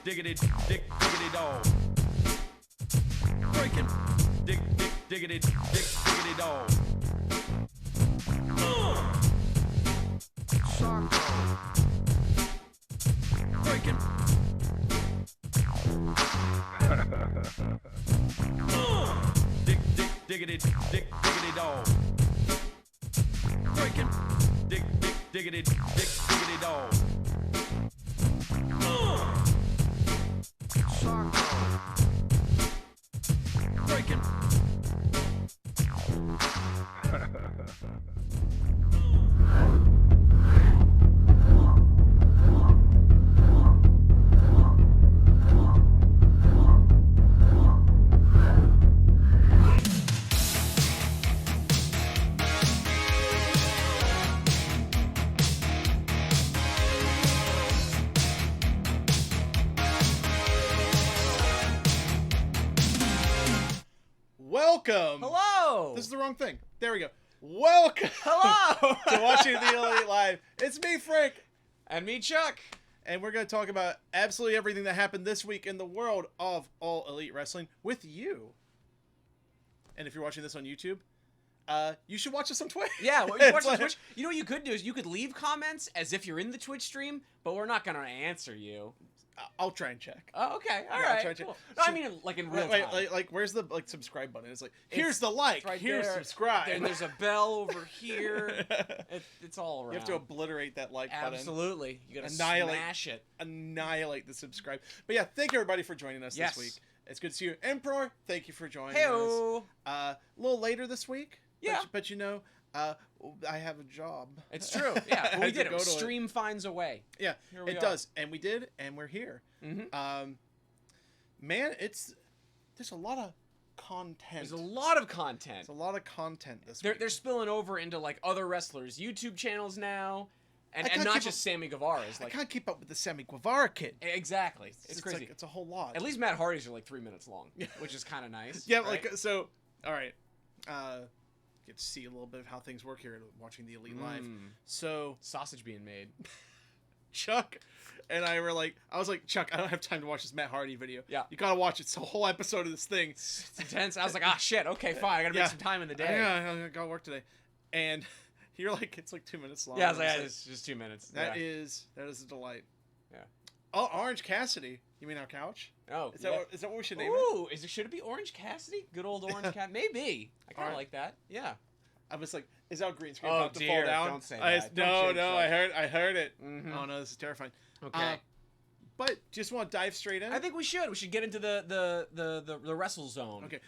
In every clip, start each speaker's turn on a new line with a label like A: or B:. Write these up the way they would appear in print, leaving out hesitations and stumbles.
A: Diggity dog. Breaking. Diggity dog. Breaking. Diggity dog. Breaking. Diggity dog. Breaking.
B: Welcome.
C: Hello.
B: This is the wrong thing. There we go. Welcome.
C: Hello.
B: To Watching the Elite Live. It's me, Frank.
C: And me, Chuck.
B: And we're going to talk about absolutely everything that happened this week in the world of All Elite Wrestling with you. And if you're watching this on YouTube, you should watch us on Twitch.
C: Yeah, well, you watch on Twitch. You know what you could do is you could leave comments as if you're in the Twitch stream, but we're not going to answer you.
B: I'll try and check.
C: Oh, okay. All
B: I'll
C: right.
B: try and check.
C: Cool. No, I mean, like in real time.
B: Like, where's the subscribe button? It's like, here's the like,
C: right
B: here's
C: there.
B: subscribe.
C: Then there's a bell over here. It's all around.
B: You have to obliterate that like button.
C: Absolutely. You got to
B: Annihilate.
C: smash it.
B: Annihilate the subscribe. But yeah, thank you everybody for joining us
C: Yes.
B: this week. It's good to see you. Emperor, thank you for joining
C: Hey-o.
B: us. A little later this week.
C: Yeah.
B: But you know, I have a job.
C: It's true. Yeah, but we did it.
B: Go to
C: Stream finds a way.
B: Yeah,
C: Here we
B: it
C: are.
B: does. And we did, and we're here.
C: Mm-hmm.
B: Man, there's a lot of content.
C: There's a lot of content.
B: There's a lot of content this
C: They're
B: week.
C: spilling over into like other wrestlers' YouTube channels now, and
B: I can't
C: not
B: keep
C: just
B: up-
C: Sammy Guevara's.
B: I
C: Like
B: can't keep up with the Sammy Guevara kid.
C: exactly, it's crazy.
B: Like, it's a whole lot.
C: At least Matt Hardy's are like 3 minutes long, which is kind of nice.
B: Yeah,
C: right?
B: like, so, all right. Get to see a little bit of how things work here watching the Elite Live. So,
C: Sausage being made.
B: Chuck and I were like, I was like, Chuck, I don't have time to watch this Matt Hardy video.
C: Yeah.
B: You gotta watch it. It's a whole episode of this thing.
C: It's intense. I was like, ah, shit. Okay, fine. I gotta make some time in the day.
B: Yeah, I gotta work today. And you're like, it's like 2 minutes long.
C: Yeah, I was
B: And
C: like,
B: I
C: it's just 2 minutes.
B: that
C: yeah.
B: is a delight.
C: Yeah.
B: Oh, Orange Cassidy. You mean our couch?
C: Oh,
B: Is that
C: yeah.
B: is that what we should name it?
C: Ooh, should it be Orange Cassidy? Good old Orange Cat. Maybe. I kind of
B: Alright.
C: like that. Yeah.
B: I was like, is our green screen
C: Oh,
B: about to
C: dear,
B: fall down?
C: don't say
B: I,
C: that.
B: No,
C: Don't
B: no,
C: shake
B: I heard it.
C: Mhm.
B: Oh no, this is terrifying.
C: Okay.
B: But just want to dive straight in.
C: I think we should. We should get into the wrestle zone.
B: Okay.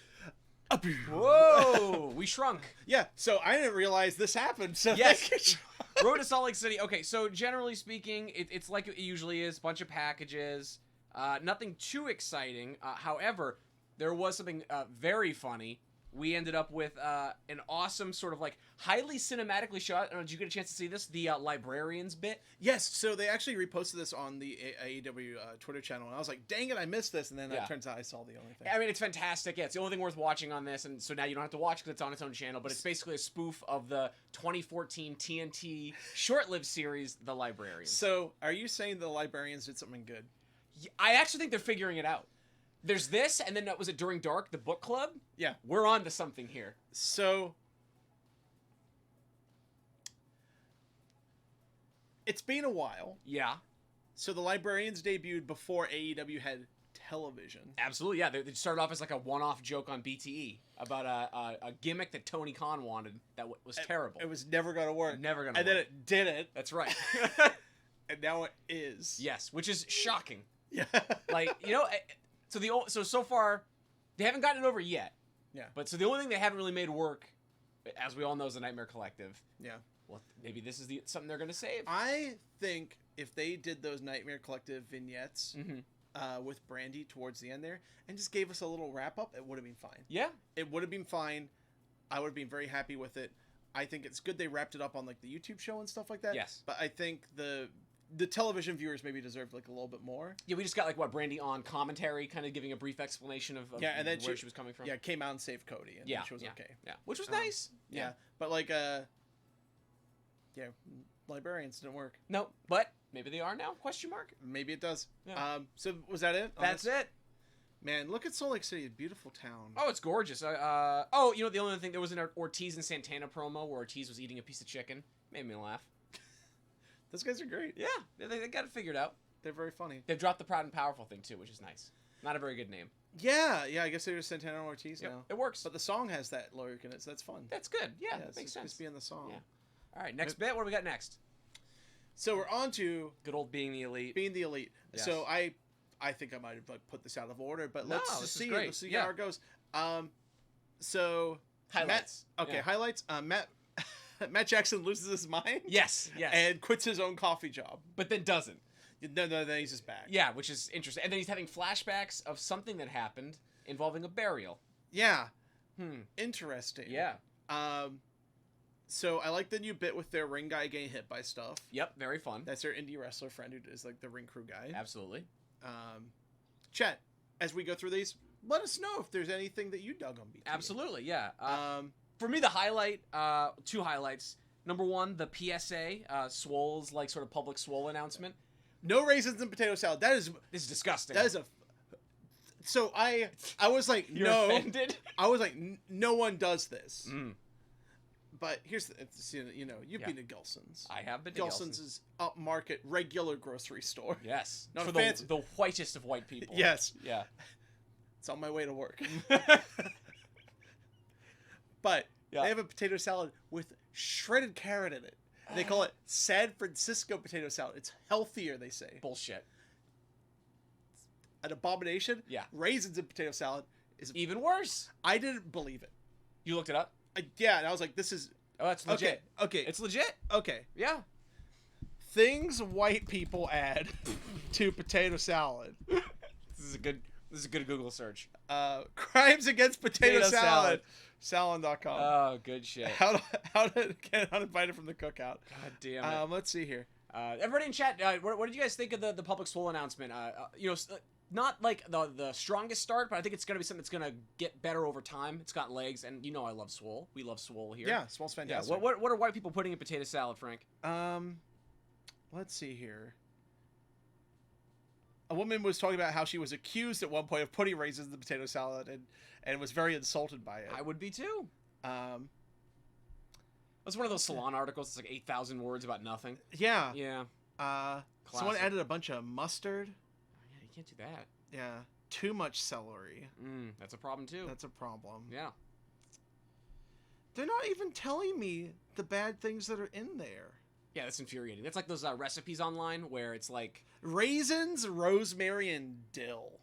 C: Whoa, we shrunk.
B: Yeah, so I didn't realize this happened. So
C: Yes.
B: thank you.
C: Road to Salt Lake City. Okay, so generally speaking, it's like it usually is. Bunch of packages. Nothing too exciting. However, there was something very funny. We ended up with an awesome sort of like highly cinematically shot. I don't know, did you get a chance to see this? The librarians bit.
B: Yes, so they actually reposted this on the AEW Twitter channel, and I was like, dang it, I missed this, and then
C: Yeah.
B: it turns out I saw the only thing.
C: I mean, it's fantastic. Yeah, it's the only thing worth watching on this, and so now you don't have to watch because it's on its own channel. But it's basically a spoof of the 2014 TNT short-lived series, The Librarians.
B: So, are you saying the librarians did something good?
C: I actually think they're figuring it out. There's this, and then was it During Dark, the book club?
B: Yeah.
C: We're on to something here.
B: So, it's been a while.
C: Yeah,
B: So the librarians debuted before AEW had television.
C: absolutely. Yeah, they started off as like a one-off joke on BTE about a gimmick that Tony Khan wanted that was terrible.
B: It was never gonna work.
C: Never gonna
B: And then
C: work.
B: it didn't,
C: That's right.
B: and now it is.
C: Yes, which is shocking.
B: Yeah.
C: Like, you know, so far they haven't gotten it over yet.
B: Yeah.
C: But so the only thing they haven't really made work, as we all know, is the Nightmare Collective.
B: Yeah.
C: Well, maybe this is something they're going to save.
B: I think if they did those Nightmare Collective vignettes
C: Mm-hmm.
B: with Brandy towards the end there and just gave us a little wrap up, it would have been fine.
C: Yeah.
B: It would have been fine. I would have been very happy with it. I think it's good they wrapped it up on like the YouTube show and stuff like that.
C: Yes.
B: But I think the television viewers maybe deserved like a little bit more.
C: Yeah, we just got like Brandy on commentary, kind of giving a brief explanation of
B: Yeah, and then
C: where she was coming from.
B: Yeah, came out and saved Cody, and
C: Yeah,
B: she was
C: yeah,
B: okay.
C: yeah, which was nice.
B: Yeah, but like librarians didn't work.
C: No, but Maybe they are now? Question mark?
B: Maybe it does.
C: Yeah.
B: So was that it?
C: That's it.
B: Man, look at Salt Lake City, a beautiful town.
C: Oh, it's gorgeous. The only other thing, there was an Ortiz and Santana promo where Ortiz was eating a piece of chicken. Made me laugh.
B: Those guys are great.
C: Yeah, they got it figured out.
B: They're very funny.
C: They've dropped the Proud and Powerful thing too, which is nice. Not a very good name.
B: Yeah, I guess they're Santana and Ortiz now.
C: It works.
B: But the song has that lyric in it, so that's fun.
C: That's good. Yeah,
B: it's
C: makes sense.
B: Just be in the song.
C: Yeah. All right, next bit. What do we got next?
B: So we're on to
C: Good old Being the Elite.
B: Being the Elite.
C: Yes.
B: So I think I might have put this out of order, but let's
C: this is
B: see.
C: great.
B: Let's see
C: Yeah.
B: how it goes. So
C: Highlights.
B: Highlights. Matt Jackson loses his mind.
C: Yes.
B: And quits his own coffee job.
C: But then doesn't.
B: No, then he's just back.
C: Yeah, which is interesting. And then he's having flashbacks of something that happened involving a burial.
B: Yeah. Interesting.
C: Yeah.
B: So I like the new bit with their ring guy getting hit by stuff.
C: Yep, very fun.
B: That's their indie wrestler friend who is like the ring crew guy.
C: Absolutely.
B: Chet, as we go through these, let us know if there's anything that you dug on BT.
C: Absolutely, yeah. For me, the highlight, two highlights. Number one, the PSA, Swole's like sort of public Swole announcement.
B: No raisins in potato salad. This
C: is disgusting.
B: That is So I was like,
C: You're
B: no.
C: offended?
B: I was like, no one does this. But here's the, you've been to Gelson's.
C: I have been to
B: Gelson's. Is upmarket, regular grocery store.
C: Yes.
B: Not
C: for
B: fancy.
C: the whitest of white people.
B: Yes.
C: Yeah.
B: It's on my way to work. But they have a potato salad with shredded carrot in it. They call it San Francisco potato salad. It's healthier, they say.
C: Bullshit.
B: An abomination?
C: Yeah.
B: Raisins in potato salad is
C: even worse.
B: I didn't believe it.
C: You looked it up?
B: Yeah, and I was like, this is...
C: Oh, that's legit.
B: Okay.
C: It's legit.
B: Okay.
C: Yeah.
B: Things white people add to potato salad.
C: This is a good Google search.
B: Crimes against potato salad. Salon.com.
C: Oh, good shit.
B: How to get uninvited from the cookout.
C: God damn it.
B: Let's see here.
C: Everybody in chat, what did you guys think of the public Swole announcement? Not like the strongest start, but I think it's going to be something that's going to get better over time. It's got legs, and I love Swole. We love Swole here.
B: Yeah, Swole's fantastic.
C: Yeah, what are white people putting in potato salad, Frank?
B: Let's see here. A woman was talking about how she was accused at one point of putting raisins in the potato salad and was very insulted by it.
C: I would be too. That's one of those Salon articles. It's like 8,000 words about nothing.
B: Yeah.
C: Yeah.
B: Someone added a bunch of mustard.
C: Oh, yeah, you can't do that.
B: Yeah. Too much celery.
C: That's a problem too.
B: That's a problem.
C: Yeah.
B: They're not even telling me the bad things that are in there.
C: Yeah, that's infuriating. That's like those recipes online where it's like
B: raisins, rosemary, and dill.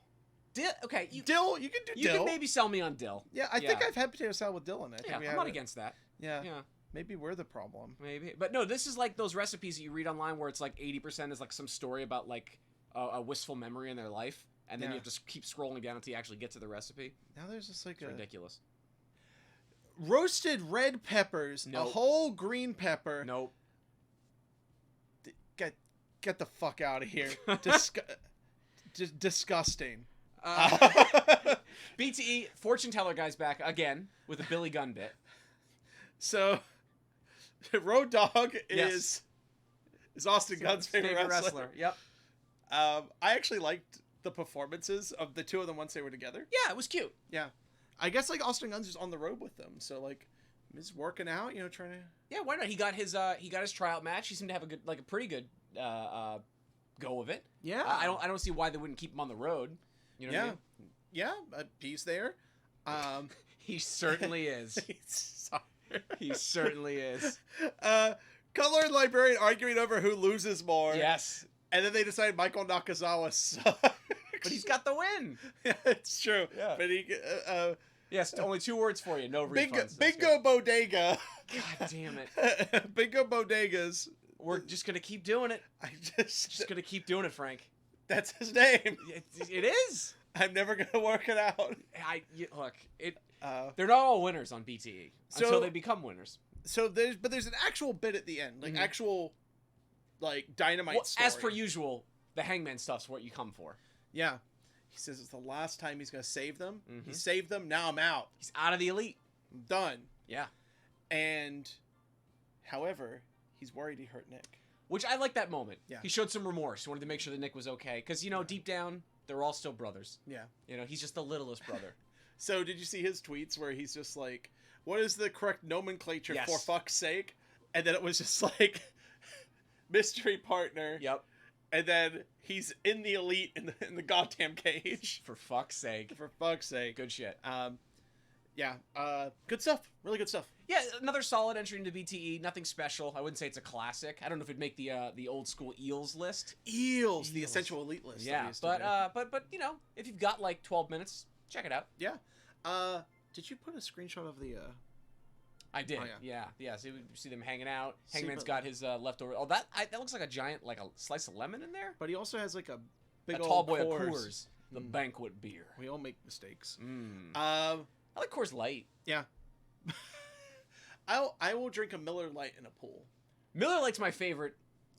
C: Dill? Okay.
B: Dill? You can do dill.
C: You can maybe sell me on dill.
B: Yeah, I think I've had potato salad with dill in it.
C: Yeah, I'm not against that.
B: Yeah.
C: Yeah.
B: Maybe we're the problem.
C: Maybe. But no, this is like those recipes that you read online where it's like 80% is like some story about like a wistful memory in their life. And then you have to keep scrolling down until you actually get to the recipe.
B: Now there's just like
C: it's ridiculous.
B: Roasted red peppers, a whole green pepper.
C: Nope.
B: Get the fuck out of here. Just disgusting.
C: BTE, fortune teller guy's back again with a Billy Gunn bit.
B: So, Road Dogg is Austin Gunn's favorite wrestler.
C: Yep.
B: I actually liked the performances of the two of them once they were together.
C: Yeah, it was cute.
B: Yeah. I guess like Austin Gunn's just on the road with them, so like he's working out, trying to.
C: Yeah, why not? He got his tryout match. He seemed to have a pretty good go of it.
B: Yeah.
C: I don't see why they wouldn't keep him on the road. You know what I mean?
B: Yeah, he's there.
C: He certainly is. He certainly is.
B: Cutler and Librarian arguing over who loses more.
C: Yes.
B: And then they decide Michael Nakazawa sucks.
C: But he's got the win.
B: Yeah, it's true.
C: Yeah.
B: But he...
C: yes, only 2 words for you. No refunds.
B: Bingo Bodega.
C: God damn it.
B: Bingo Bodegas.
C: We're just going to keep doing it. Just going to keep doing it, Frank.
B: That's his name.
C: It is.
B: I'm never going to work it out.
C: Look, they're not all winners on BTE until they become winners.
B: So there's an actual bit at the end, like actual Dynamite story.
C: As per usual, the Hangman stuff's what you come for.
B: Yeah. He says it's the last time he's going to save them. He saved them. Now I'm out.
C: He's out of the Elite.
B: I'm done.
C: Yeah.
B: And, however, he's worried he hurt Nick.
C: Which I like that moment.
B: Yeah.
C: He showed some remorse. He wanted to make sure that Nick was okay. Because, deep down, they're all still brothers.
B: Yeah.
C: He's just the littlest brother.
B: So did you see his tweets where he's just like, what is the correct nomenclature
C: Yes.
B: for fuck's sake? And then it was just like, mystery partner.
C: Yep.
B: And then he's in the elite in the goddamn cage.
C: For fuck's sake.
B: For fuck's sake.
C: Good shit.
B: Yeah. Good stuff. Really good stuff.
C: Yeah, another solid entry into BTE. Nothing special. I wouldn't say it's a classic. I don't know if it'd make the old school Eels list.
B: Eels, the essential elite list. that we
C: Yeah,
B: used to do.
C: but if you've got like 12 minutes, check it out.
B: Yeah. Did you put a screenshot of the?
C: I did.
B: Oh,
C: yeah. So you see them hanging out.
B: See,
C: Hangman's
B: but-
C: got his leftover. Oh, that looks like a giant, like a slice of lemon in there.
B: But he also has like a big
C: A
B: old
C: tall boy of
B: Coors.
C: Coors, the banquet beer.
B: We all make mistakes.
C: I like Coors Light.
B: Yeah. I will drink a Miller Lite in a pool.
C: Miller Lite's my favorite.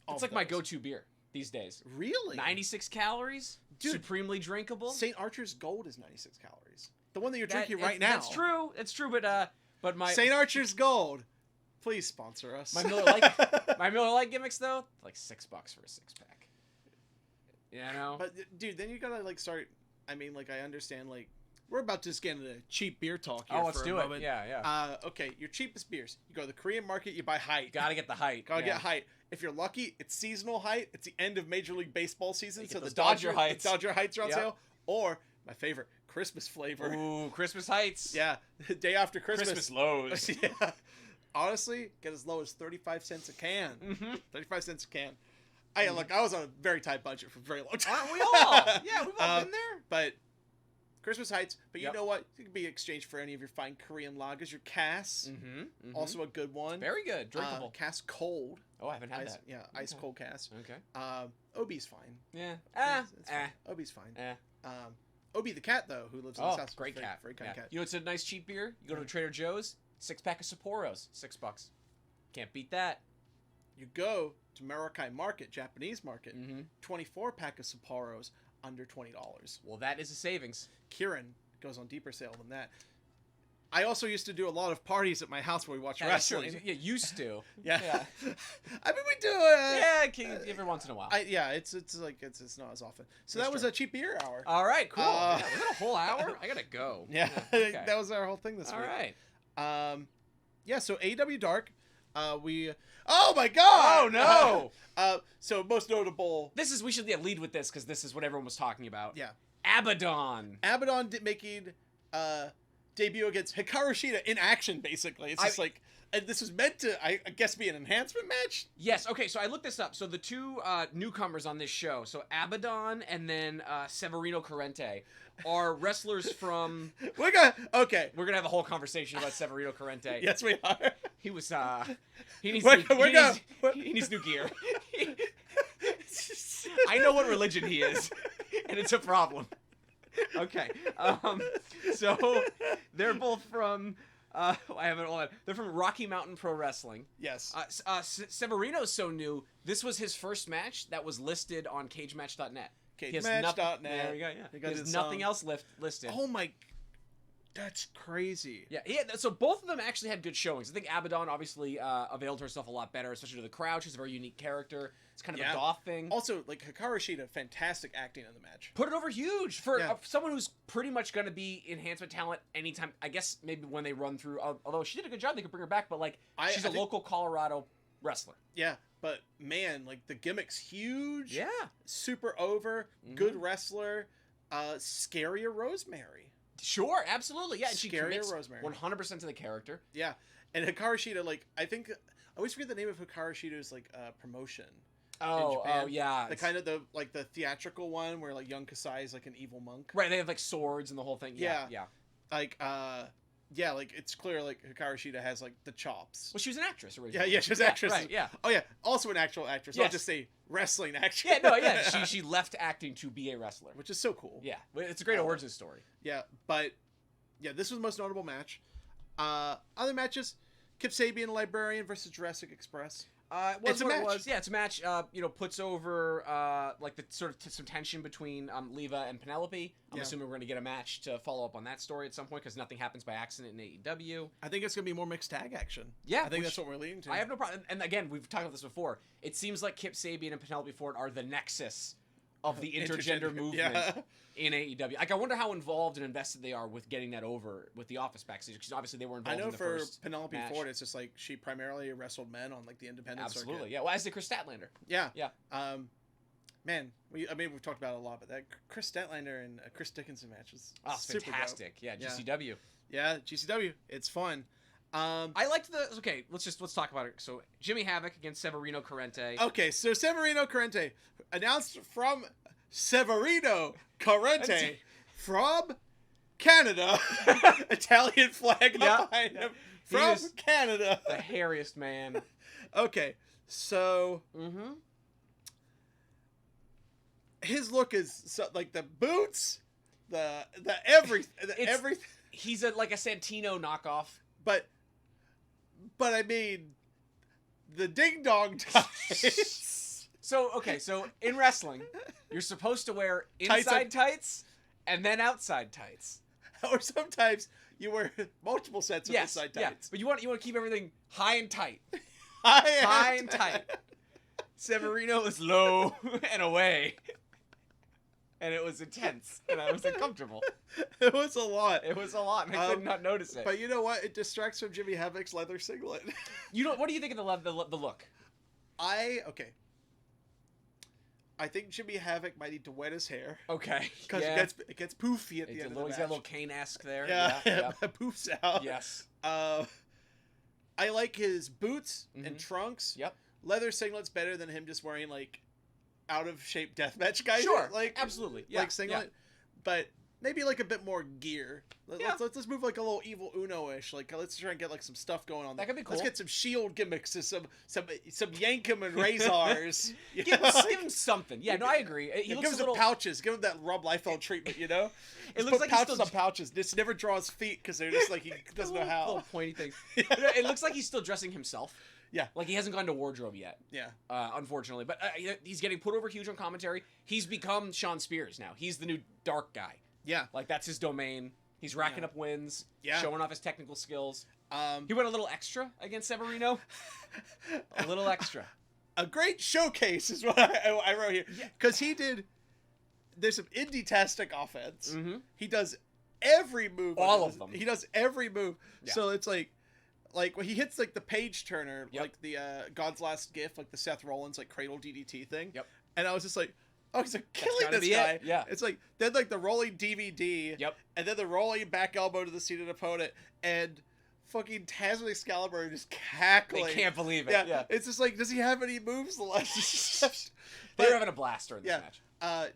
C: It's
B: Of
C: like my
B: those.
C: go-to beer these days.
B: Really?
C: 96 calories,
B: Dude.
C: supremely drinkable.
B: St. Archer's Gold is 96 calories. The one that you're
C: That-
B: drinking right
C: it's-
B: now.
C: That's true. It's true, but my
B: St. Archer's Gold. Please sponsor us.
C: my Miller Lite gimmicks though, like $6 for a 6-pack.
B: But dude, then you gotta like start. I mean, like I understand. Like we're about to just get into cheap beer talk here.
C: Let's
B: for
C: do
B: a
C: it.
B: moment.
C: Yeah.
B: Okay, your cheapest beers. You go to the Korean market. You buy height.
C: Gotta get the height.
B: Gotta
C: yeah.
B: get height. If you're lucky, it's seasonal height. It's the end of Major League Baseball season,
C: You
B: so
C: get
B: the
C: those Dodger
B: Dodger
C: Heights.
B: the Dodger Heights are on
C: Yep.
B: sale. Or my favorite, Christmas flavor.
C: Ooh, Christmas Heights.
B: Yeah, the day after
C: Christmas lows.
B: Yeah. Honestly, get as low as 35 cents a can. 35 cents a can. Look, I was on a very tight budget for a very long time.
C: Aren't we all? Yeah, we've all been there.
B: But Christmas Heights. But you
C: Yep.
B: know what? It could be exchanged for any of your fine Korean lagers. Your Cass, also a good one.
C: Very good. Drinkable.
B: Cass Cold.
C: Oh, I haven't had
B: Ice,
C: that.
B: yeah, ice
C: Okay.
B: cold Cass.
C: Okay.
B: Obi's fine.
C: Yeah.
B: It's fine. Obi's fine.
C: Eh.
B: Obi the cat though, who lives in this house.
C: Great
B: very,
C: cat.
B: Very kind
C: Yeah.
B: cat.
C: You know what's a nice cheap beer? You go to Trader Joe's, 6-pack of Sapporos, $6. Can't beat that.
B: You go to Maracay Market, Japanese market, 24-pack of Sapporos under $20.
C: Well, that is a savings.
B: Kirin goes on deeper sale than that. I also used to do a lot of parties at my house where we watch
C: That's true.
B: wrestling.
C: Yeah, used to.
B: Yeah.
C: Yeah.
B: I mean, we do.
C: Every once in a while.
B: It's not as often. So
C: That's
B: that was
C: true.
B: a cheap beer hour.
C: All right, cool. Yeah, we got a whole hour. I gotta go.
B: Yeah,
C: Okay.
B: that was our whole thing this
C: All
B: week.
C: right.
B: Yeah. So AEW Dark. We. Oh my God!
C: Oh no!
B: So most notable.
C: We should lead with this because this is what everyone was talking about.
B: Yeah.
C: Abaddon.
B: Abaddon making debut against Hikaru Shida in action. Basically, it's just like. And this was meant to, I guess, be an enhancement match.
C: Yes. Okay. So I looked this up. So the two newcomers on this show, so Abaddon and then Severino Corrente, are wrestlers from.
B: We're gonna
C: have a whole conversation about Severino Corrente.
B: Yes, we are.
C: He was. He needs. He needs new gear. I know what religion he is, and it's a problem. Okay. So they're both from. I have it all. They're from Rocky Mountain Pro Wrestling.
B: Yes.
C: Severino's so new. This was his first match that was listed on CageMatch.net.
B: CageMatch.net.
C: There you go. Yeah. There's nothing else listed.
B: Oh my. That's crazy.
C: Yeah. So both of them actually had good showings. I think Abaddon obviously availed herself a lot better, especially to the crowd. She's a very unique character. It's kind of a goth thing.
B: Also, like Hikaru Shida, fantastic acting in the match.
C: Put it over huge for someone who's pretty much going to be enhancement talent anytime. I guess maybe when they run through. Although she did a good job, they could bring her back. But she's a local Colorado wrestler.
B: Yeah, but man, like the gimmick's huge.
C: Yeah.
B: Super over. Good wrestler. Scarier Rosemary.
C: Sure, absolutely. Yeah, and she
B: Scarier
C: commits
B: Rosemary.
C: 100% to the character.
B: Yeah, and Hikaru Shida, I think I always forget the name of Hikaru Shida's promotion.
C: Oh, yeah.
B: The kind of the theatrical one where young Kasai is an evil monk.
C: Right, they have swords and the whole thing. Yeah.
B: It's clear Hikaru Shida has the chops.
C: Well, she was an actress originally.
B: Yeah, she was an actress.
C: Right, yeah.
B: Oh yeah, also an actual actress,
C: Yes.
B: not just a wrestling actress.
C: Yeah, no, yeah. She left acting to be a wrestler.
B: Which is so cool.
C: Yeah, it's a great origin story.
B: Yeah, but this was the most notable match. Other matches, Kip Sabian, Librarian versus Jurassic Express.
C: It was
B: It's a
C: what it
B: match.
C: was. Yeah, it's a match. Puts over like the sort of some tension between Leva and Penelope. I'm
B: Yeah.
C: assuming we're going to get a match to follow up on that story at some point because nothing happens by accident in AEW.
B: I think it's gonna be more mixed tag action.
C: Yeah,
B: I think
C: which
B: that's what we're leading to.
C: I have no problem. And again, we've talked about this before. It seems like Kip Sabian and Penelope Ford are the nexus of the intergender movement
B: Yeah.
C: in AEW. Like, I wonder how involved and invested they are with getting that over with the Office backstage, because obviously they were
B: I
C: involved
B: know
C: in the
B: for
C: first
B: Penelope
C: match.
B: Ford, it's just like she primarily wrestled men on like the independent
C: Absolutely,
B: circuit.
C: yeah. Well, as did Chris Statlander.
B: Yeah.
C: Yeah.
B: Man, we've talked about it a lot, but that Chris Statlander and Chris Dickinson match is
C: Oh, it's
B: super dope.
C: fantastic. Yeah,
B: Yeah.
C: GCW.
B: Yeah, GCW. It's fun.
C: I liked the. Okay, let's talk about it. So Jimmy Havoc against Severino Corrente.
B: Okay, so Severino Corrente, announced from Severino Corrente from Canada. Italian flag
C: Yep.
B: behind him.
C: He
B: From
C: is
B: Canada.
C: The hairiest man.
B: Okay, so
C: Mm-hmm.
B: his look is so, like the boots, the everything,
C: It's-
B: everything.
C: He's like a Santino knockoff.
B: But I mean, the ding dong ties.
C: So in wrestling, you're supposed to wear inside tights and then outside tights.
B: Or sometimes you wear multiple sets of inside
C: yeah.
B: tights.
C: But you want to keep everything high and tight.
B: High
C: High and tight. Severino was low and away. And it was intense. And I was uncomfortable.
B: It was a lot.
C: It was a lot, and I could not notice it.
B: But you know what? It distracts from Jimmy Havoc's leather singlet.
C: What do you think of the look?
B: I think Jimmy Havoc might need to wet his hair
C: Okay.
B: because
C: Yeah.
B: it gets poofy at the
C: He's
B: end
C: a
B: of the
C: he's got a
B: match.
C: little Kane-esque there.
B: Yeah,
C: Yeah.
B: it poofs out.
C: Yes.
B: I like his boots and
C: Mhm.
B: trunks.
C: Yep.
B: Leather singlet's better than him just wearing like out of shape deathmatch guys.
C: Sure.
B: Like
C: Absolutely. Yeah.
B: like singlet, but maybe like a bit more gear.
C: Yeah.
B: Let's move like a little Evil Uno-ish. Like let's try and get like some stuff going on.
C: That could be
B: Let's
C: cool.
B: get some shield gimmicks and some Yankum and Razors. You
C: Give
B: know?
C: him something. Yeah. No, I agree. He
B: Give
C: looks
B: him
C: a little.
B: some pouches. Give him that Rob Liefeld treatment. You know.
C: It
B: Just
C: looks
B: put
C: like he's
B: pouches
C: still
B: on pouches. Just never draw his feet because they're just like he doesn't know how.
C: Little pointy thing. It looks like he's still dressing himself.
B: Yeah.
C: Like he hasn't gone to wardrobe yet.
B: Yeah.
C: Unfortunately, but he's getting put over huge on commentary. He's become Sean Spears now. He's the new dark guy.
B: Yeah.
C: Like that's his domain. He's racking up wins.
B: Yeah.
C: Showing off his technical skills.
B: Um,
C: He went a little extra against Severino. A little extra.
B: a great showcase is what I wrote here.
C: Yeah.
B: Because he did. There's some indie-tastic offense.
C: Mm-hmm.
B: He does every move.
C: All of them.
B: He does every move.
C: Yeah.
B: So it's like when he hits like the page turner,
C: Yep.
B: like the God's Last Gift, like the Seth Rollins like cradle DDT thing.
C: Yep.
B: And I was just like, oh, he's like killing
C: gotta
B: this
C: be
B: guy.
C: it. Yeah.
B: It's like then like the rolling DVD.
C: Yep.
B: And then the rolling back elbow to the seated opponent and fucking Taz with Excalibur just cackling.
C: They can't believe it.
B: Yeah,
C: Yeah.
B: it's just like, does he have any moves left?
C: They were having a blast during this
B: yeah.
C: match.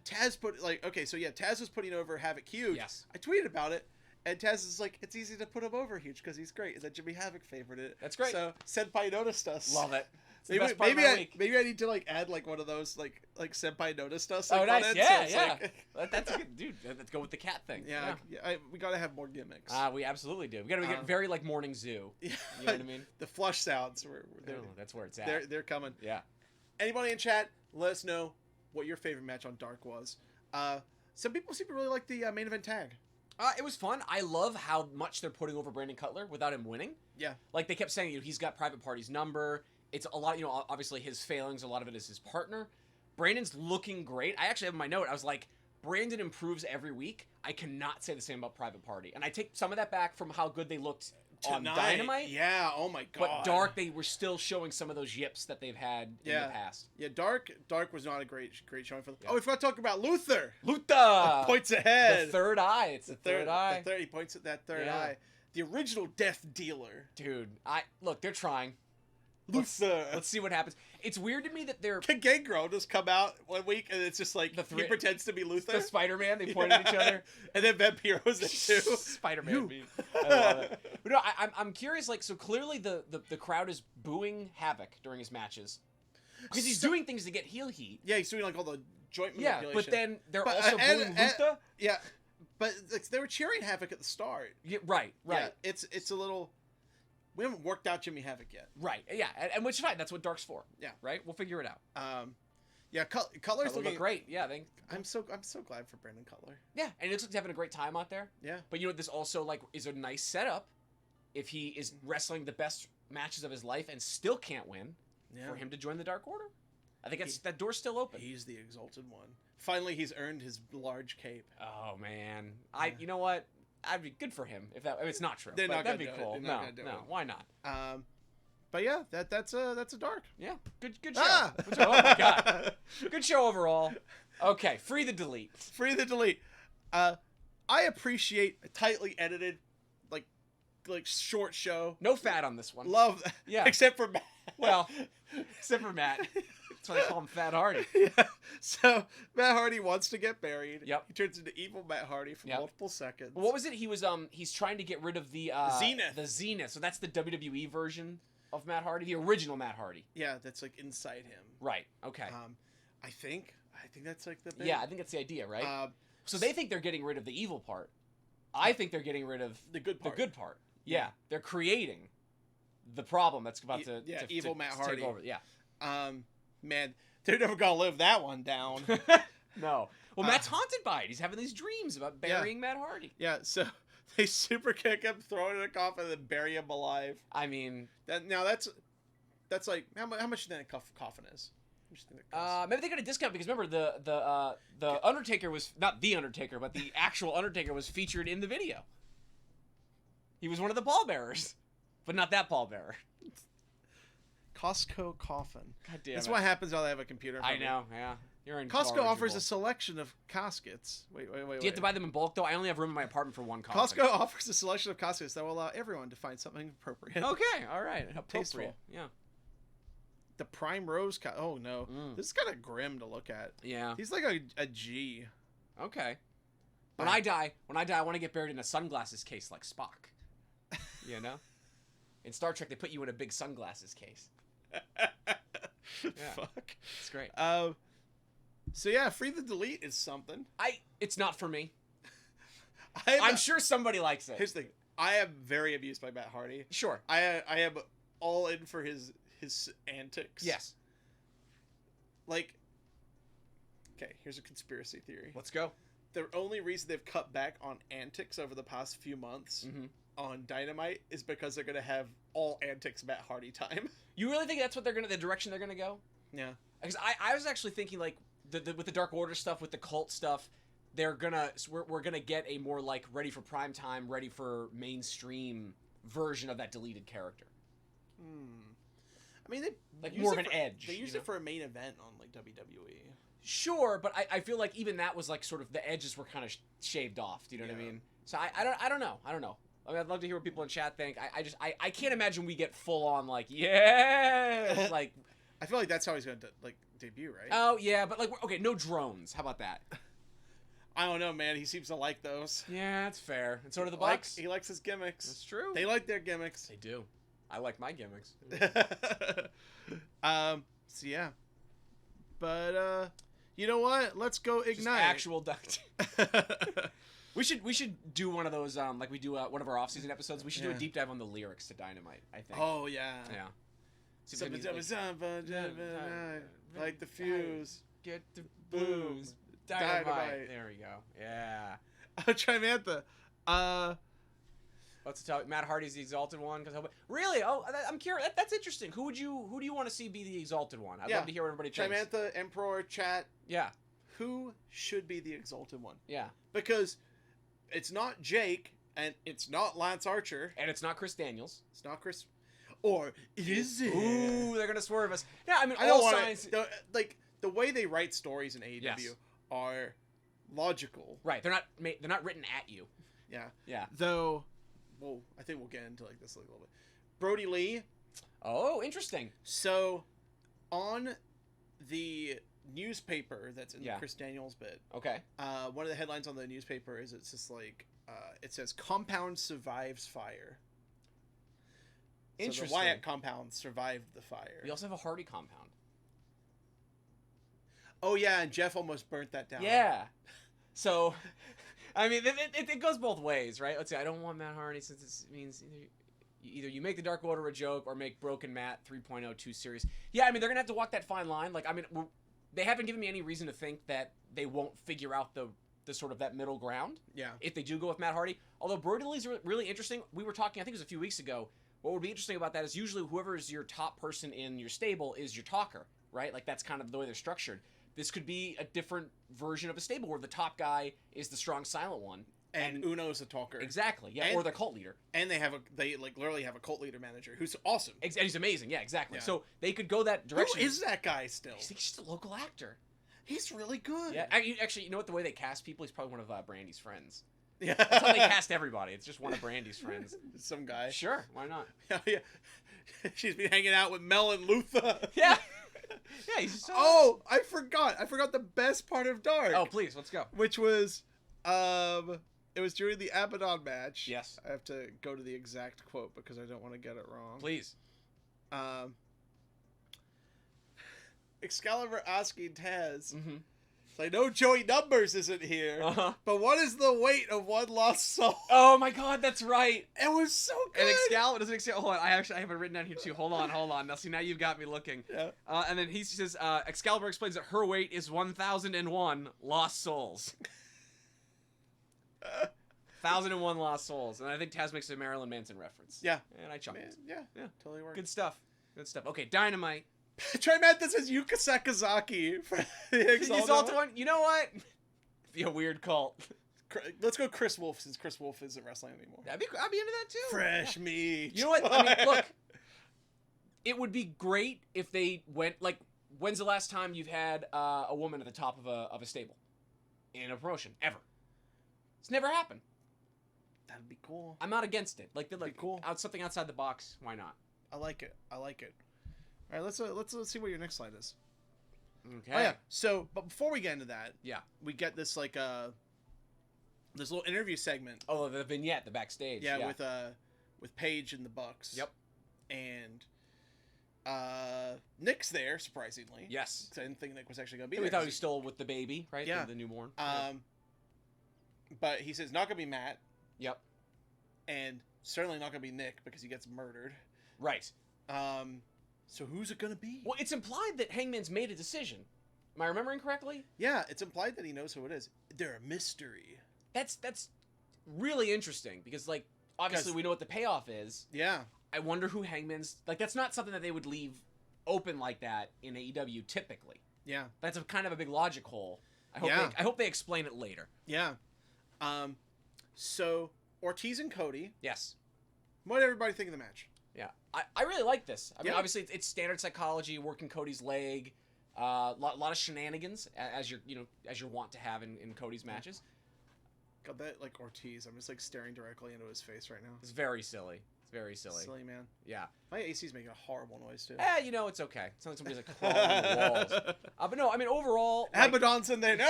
B: Taz Taz was putting over Havoc huge.
C: Yes.
B: I tweeted about it, and Taz is like, it's easy to put him over huge because he's great. And then Jimmy Havoc favored it.
C: That's great.
B: So Senpai noticed us.
C: Love it. It's the
B: Maybe,
C: best part of
B: maybe
C: my
B: I
C: week.
B: maybe I need to like add like one of those like Senpai noticed us.
C: Oh,
B: Like,
C: nice.
B: on it,
C: Yeah,
B: so it's
C: yeah.
B: like-
C: That's a good dude. Let's go with the cat thing.
B: yeah. We gotta have more gimmicks.
C: We absolutely do. We gotta get very like Morning Zoo.
B: Yeah.
C: You know what I mean?
B: The flush sounds
C: Oh, that's where it's at.
B: they're coming.
C: Yeah.
B: Anybody in chat, let us know what your favorite match on Dark was. Some people seem to really like the main event tag.
C: It was fun. I love how much they're putting over Brandon Cutler without him winning.
B: Yeah.
C: Like they kept saying, he's got Private Party's number. It's a lot, obviously his failings, a lot of it is his partner. Brandon's looking great. I actually have in my note, I was like, Brandon improves every week. I cannot say the same about Private Party. And I take some of that back from how good they looked on Dynamite.
B: Yeah, oh my god.
C: But Dark, they were still showing some of those yips that they've had in the past.
B: Yeah, Dark was not a great showing for them.
C: Yeah.
B: Oh, we forgot to talk about Luther.
C: Luther!
B: Points ahead.
C: The third eye. It's the third eye.
B: He points at that third
C: Yeah.
B: eye. The original Death Dealer.
C: Dude, look, they're trying.
B: Luther.
C: Let's see what happens. It's weird to me that they're
B: Can Gangrel just come out one week and it's just like
C: The
B: he
C: three-
B: pretends to be Luther?
C: the Spider-Man. They point at each other.
B: And then Vampiro's it too.
C: Spider-Man
B: You.
C: meme. I love it. But no, I'm curious. Like, so clearly the crowd is booing Havoc during his matches because he's doing things to get heel heat.
B: Yeah, he's doing like all the joint
C: Yeah,
B: manipulation.
C: but then they're
B: But,
C: also
B: and-
C: booing
B: and-
C: Luther.
B: Yeah, but like, they were cheering Havoc at the start.
C: Yeah, right.
B: Yeah, it's a little. we haven't worked out Jimmy Havoc yet.
C: Right. Yeah, and which is fine. That's what Dark's for.
B: Yeah.
C: Right. We'll figure it out.
B: Yeah, Cutler's
C: Cutler
B: looking
C: look great. Yeah.
B: I'm so glad for Brandon Cutler.
C: Yeah, and it looks like he's having a great time out there.
B: Yeah.
C: But you know, this also like is a nice setup. If he is wrestling the best matches of his life and still can't win, for him to join the Dark Order, I think that door's still open.
B: He's the Exalted One. Finally, he's earned his large cape.
C: Oh man, you know what? I'd be good for him if that. I mean, it's not true.
B: They're not
C: that'd be
B: gonna do
C: cool.
B: it. They're
C: No,
B: not gonna do it.
C: why not?
B: But yeah, that's a Dark.
C: Yeah, good show.
B: Ah!
C: Good show. Oh my god, good show overall. Okay, free the delete.
B: Free the delete. I appreciate a tightly edited, like short show.
C: No fat on this one.
B: Love,
C: Yeah.
B: except for Matt.
C: Well, except for Matt. That's why they call him Fat Hardy.
B: Yeah. So Matt Hardy wants to get buried.
C: Yep.
B: He turns into evil Matt Hardy for multiple seconds.
C: What was it? He was he's trying to get rid of the
B: Zenith.
C: The Zenith. So that's the WWE version of Matt Hardy, the original Matt Hardy.
B: Yeah, that's like inside him.
C: Right. Okay.
B: I think that's like the big...
C: Yeah, I think that's the idea, right? So they think they're getting rid of the evil part. I think they're getting rid of
B: the good part.
C: The good part. Yeah, they're creating the problem that's about to
B: evil Matt Hardy.
C: take over. Yeah.
B: Man, they're never gonna live that one down.
C: No. Well, Matt's haunted by it. He's having these dreams about burying Matt Hardy.
B: Yeah. So they super kick him, throw him in a coffin, and then bury him alive.
C: I mean,
B: that's like how much do you think a coffin is? How much do you think that costs?
C: maybe they got a discount because remember the Undertaker was not the Undertaker, but the actual Undertaker was featured in the video. He was one of the pallbearers, but not that pallbearer.
B: Costco coffin.
C: God damn
B: That's
C: it.
B: what happens while they have a computer.
C: I know, yeah. You're in
B: Costco
C: charge,
B: offers
C: you
B: a selection of caskets. Wait.
C: Do you have to buy them in bulk, though? I only have room in my apartment for one coffin.
B: Costco offers a selection of caskets that will allow everyone to find something appropriate.
C: Okay, all right. Appropriate.
B: Tasteful.
C: Yeah.
B: The Prime Rose oh, no. This is kind of grim to look at.
C: Yeah.
B: He's like a G.
C: Okay. When I die, I want to get buried in a sunglasses case like Spock. You know? In Star Trek, they put you in a big sunglasses case.
B: Fuck.
C: It's great.
B: So yeah, free the delete is something.
C: It's not for me.
B: I'm
C: sure somebody likes it.
B: Here's the thing. I am very amused by Matt Hardy.
C: Sure.
B: I am all in for his antics.
C: Yes.
B: Like, okay, here's a conspiracy theory.
C: Let's go.
B: The only reason they've cut back on antics over the past few months on Dynamite is because they're gonna have all antics Matt Hardy time.
C: You really think that's what the direction they're gonna go?
B: Yeah.
C: Because I was actually thinking like with the Dark Order stuff, with the cult stuff, we're gonna get a more like ready for prime time, ready for mainstream version of that deleted character.
B: I mean, they
C: like more of an edge.
B: They used it for a main event on like WWE.
C: Sure, but I feel like even that was like sort of the edges were kind of shaved off. Do you know what I mean? So I don't know. I mean, I'd love to hear what people in chat think. I can't imagine we get full on like like.
B: I feel like that's how he's gonna debut, right?
C: Oh yeah, but like okay, no drones. How about that?
B: I don't know, man. He seems to like those.
C: Yeah, that's fair. And so do the Bucks.
B: He likes his gimmicks.
C: That's true.
B: They like their gimmicks.
C: They do. I like my gimmicks.
B: So yeah. But you know what? Let's go ignite.
C: Just actual duct. We should do one of those like we do one of our off-season episodes. We should do a deep dive on the lyrics to Dynamite, I think.
B: Oh yeah.
C: Yeah.
B: Like the fuse.
C: Get the booze. Dynamite. There we go. Yeah.
B: Trimantha.
C: Let's tell Matt Hardy's the Exalted One. Really? Oh, I'm curious. That's interesting. Who do you want to see be the Exalted One? I'd love to hear what everybody thinks.
B: Trimantha, Emperor, chat.
C: Yeah.
B: Who should be the Exalted One?
C: Yeah.
B: Because it's not Jake, and it's not Lance Archer,
C: and it's not Chris Daniels.
B: It's not Chris. Or is it?
C: Ooh, they're gonna swerve us. Yeah, I mean,
B: I
C: all
B: don't
C: signs.
B: Like the way they write stories in AEW are logical.
C: Right. They're not written at you.
B: Yeah.
C: Yeah.
B: Though, well, I think we'll get into like this a little bit. Brody Lee.
C: Oh, interesting.
B: So, on the newspaper that's in the Chris Daniels bit.
C: Okay.
B: One of the headlines on the newspaper is it's just like it says compound survives fire.
C: Interesting.
B: So the Wyatt compound survived the fire.
C: We also have a Hardy compound.
B: Oh yeah, and Jeff almost burnt that down.
C: Yeah. So, I mean, it goes both ways, right? Let's see. I don't want Matt Hardy since it means Either you make the Dark Order a joke or make Broken Matt 3.0 too serious. Yeah, I mean, they're going to have to walk that fine line. Like, I mean, they haven't given me any reason to think that they won't figure out the sort of that middle ground.
B: Yeah.
C: If they do go with Matt Hardy. Although Brody Lee's really interesting. We were talking, I think it was a few weeks ago. What would be interesting about that is usually whoever is your top person in your stable is your talker, right? Like, that's kind of the way they're structured. This could be a different version of a stable where the top guy is the strong silent one.
B: And Uno's a talker.
C: Exactly, yeah,
B: and,
C: or their cult leader.
B: And they literally have a cult leader manager who's awesome.
C: And he's amazing, yeah, exactly.
B: Yeah.
C: So they could go that direction.
B: Who is that guy still?
C: He's just a local actor.
B: He's really good.
C: Yeah, actually, you know what? The way they cast people, he's probably one of Brandy's friends.
B: Yeah.
C: That's how they cast everybody. It's just one of Brandy's friends.
B: Some guy.
C: Sure, why not?
B: Yeah. She's been hanging out with Mel and Luther.
C: Yeah. Yeah, he's just so...
B: Oh, I forgot the best part of Dark.
C: Oh, please, let's go.
B: Which was, it was during the Abaddon match.
C: Yes.
B: I have to go to the exact quote because I don't want to get it wrong.
C: Please.
B: Excalibur asking Taz,
C: Mm-hmm.
B: I know Joey Numbers isn't here, but what is the weight of one lost soul?
C: Oh my God, that's right.
B: It was so good.
C: And Excalibur doesn't Excalibur. Hold on, I have it written down here too. Hold on. Now see, now you've got me looking.
B: Yeah.
C: And then he says, Excalibur explains that her weight is 1,001 lost souls. 1,001 lost souls, and I think Taz makes a Marilyn Manson reference.
B: Yeah.
C: And I chuckled.
B: Man, yeah, totally worked.
C: Good stuff. Okay, Dynamite.
B: Trey Mathis says Yuka Sakazaki for the
C: Exalted one. You know what? Be a weird cult.
B: Let's go Chris Wolf since Chris Wolf isn't wrestling anymore.
C: I'd be into that too.
B: Fresh meat.
C: You know what? I mean, look. It would be great if they went like. When's the last time you've had a woman at the top of a stable in a promotion ever? It's never happened.
B: That'd be cool.
C: I'm not against it. Like
B: cool.
C: Something outside the box. Why not?
B: I like it. All right, let's see what your next slide is.
C: Okay.
B: Oh yeah. So, but before we get into that,
C: Yeah.
B: we get this like this little interview segment.
C: Oh, the vignette, the backstage.
B: Yeah, with Paige and the Bucks.
C: Yep.
B: And Nick's there, surprisingly.
C: Yes.
B: 'Cause I didn't think Nick was actually gonna be
C: We
B: there.
C: thought he was still with the baby, right?
B: Yeah.
C: The newborn.
B: But he says not gonna be Matt.
C: Yep.
B: And certainly not gonna be Nick because he gets murdered.
C: Right.
B: So who's it gonna be?
C: Well, it's implied that Hangman's made a decision. Am I remembering correctly?
B: Yeah, it's implied that he knows who it is. They're a mystery.
C: That's really interesting because, like, obviously we know what the payoff is.
B: Yeah.
C: I wonder who Hangman's... Like, that's not something that they would leave open like that in AEW typically.
B: Yeah.
C: That's a kind of a big logic hole. I hope they explain it later.
B: Yeah. So, Ortiz and Cody.
C: Yes.
B: What did everybody think of the match?
C: Yeah. I really like this. I mean,
B: Yeah.
C: obviously, it's standard psychology, working Cody's leg, lot of shenanigans, as you're wont to have in Cody's matches.
B: God, that, like, Ortiz, I'm just, like, staring directly into his face right now.
C: It's very silly. It's very silly.
B: Silly, man.
C: Yeah.
B: My AC's making a horrible noise, too.
C: It's okay. It's not like somebody's, like, crawling on the walls. But no, I mean, overall... Like,
B: Abaddon's in there. No!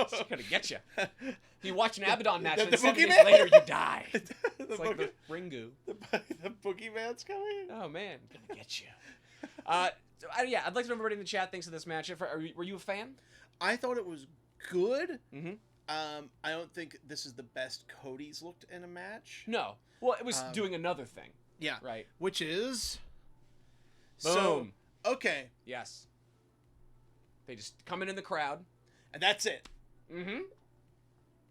C: she's gonna get you. You watch an Abaddon match,
B: The
C: and 7 days
B: boogeyman?
C: later, you die.
B: the
C: It's like the Ringu.
B: the boogeyman's coming?
C: Oh, man. Gonna get you. Yeah, I'd like to know everybody in the chat thinks of this match. Were you a fan?
B: I thought it was good.
C: Mm-hmm.
B: I don't think this is the best Cody's looked in a match.
C: No. Well, it was doing another thing.
B: Yeah.
C: Right.
B: Which is...
C: Boom.
B: So, okay.
C: Yes. They just come in the crowd.
B: And that's it.
C: Mm-hmm.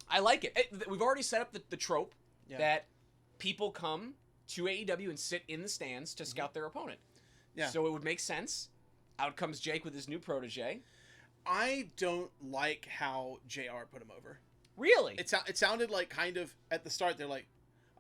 C: I like it. We've already set up the trope that people come to AEW and sit in the stands to scout their opponent.
B: Yeah.
C: So it would make sense. Out comes Jake with his new protege.
B: I don't like how JR put him over.
C: Really?
B: It sounded like kind of at the start they're like,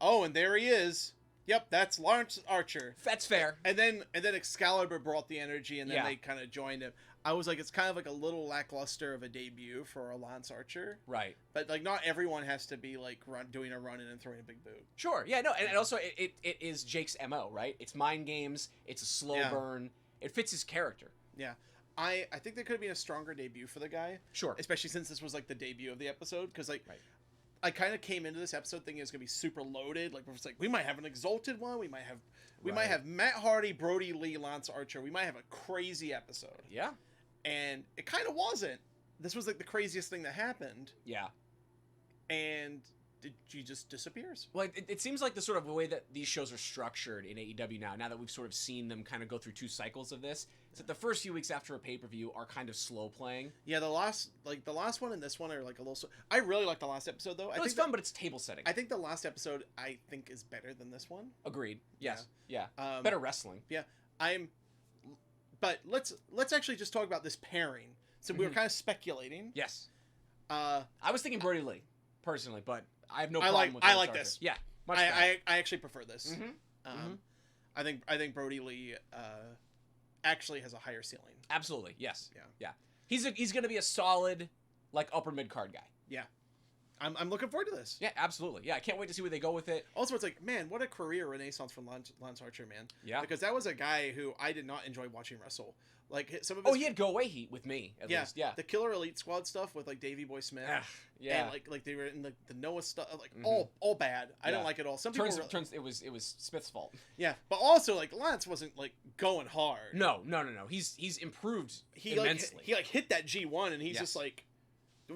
B: oh, and there he is. Yep, that's Lawrence Archer.
C: That's fair.
B: And then Excalibur brought the energy, and then they kind of joined him. I was like, it's kind of like a little lackluster of a debut for a Lance Archer.
C: Right.
B: But like, not everyone has to be like doing a run in and throwing a big boot.
C: Sure. Yeah. No. And also, it is Jake's MO. Right. It's mind games. It's a slow burn. It fits his character.
B: Yeah. I think there could have been a stronger debut for the guy.
C: Sure.
B: Especially since this was like the debut of the episode, because like. Right. I kind of came into this episode thinking it's gonna be super loaded. Like, it's like we might have an exalted one. We might have Matt Hardy, Brody Lee, Lance Archer. We might have a crazy episode.
C: Yeah.
B: And it kind of wasn't. This was like the craziest thing that happened.
C: Yeah.
B: And she just disappears.
C: Well, it seems like the sort of way that these shows are structured in AEW now that we've sort of seen them kind of go through 2 cycles of this, is that the first few weeks after a pay-per-view are kind of slow playing.
B: Yeah, the last one and this one are like a little. I really like the last episode though.
C: No, it's fun, but it's table setting.
B: I think the last episode is better than this one.
C: Agreed. Yes. Yeah.
B: Yeah.
C: Better wrestling.
B: Yeah, But let's actually just talk about this pairing. So we were kind of speculating.
C: Yes.
B: I
C: was thinking Brody Lee personally, but I have no problem with.
B: I like this.
C: Yeah.
B: I actually prefer this.
C: Mm-hmm.
B: I think Brody Lee actually has a higher ceiling.
C: Absolutely. Yes.
B: Yeah.
C: He's going to be a solid, like, upper mid card guy.
B: Yeah. I'm looking forward to this.
C: Yeah, absolutely. Yeah, I can't wait to see where they go with it.
B: Also, it's like, man, what a career renaissance from Lance Archer, man.
C: Yeah.
B: Because that was a guy who I did not enjoy watching wrestle. Like some of his,
C: he had go away heat with me at least. Yeah.
B: The Killer Elite Squad stuff with like Davey Boy Smith.
C: Yeah.
B: And like they were in the Noah stuff, like all bad. I don't like it all. Some people
C: it was Smith's fault.
B: Yeah, but also like Lance wasn't like going hard.
C: No. He's improved immensely.
B: He hit that G1 and he's just like,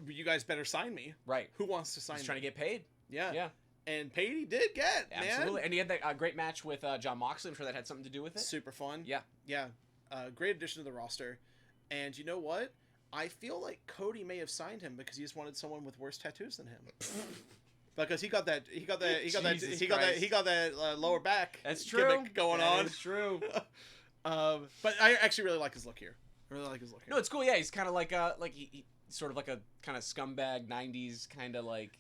B: you guys better sign me.
C: Right.
B: Who wants to sign me?
C: He's trying to get paid.
B: Yeah. And paid he did get,
C: Absolutely.
B: man.
C: And he had that great match with John Moxley. I'm sure that had something to do with it.
B: Super fun.
C: Yeah.
B: Yeah. Great addition to the roster. And you know what? I feel like Cody may have signed him because he just wanted someone with worse tattoos than him. Because he got that lower back.
C: That's true.
B: Gimmick going on.
C: That's true.
B: But I actually really like his look here.
C: No, it's cool. Yeah, he's kind of like he sort of like a kind of scumbag '90s kind of like.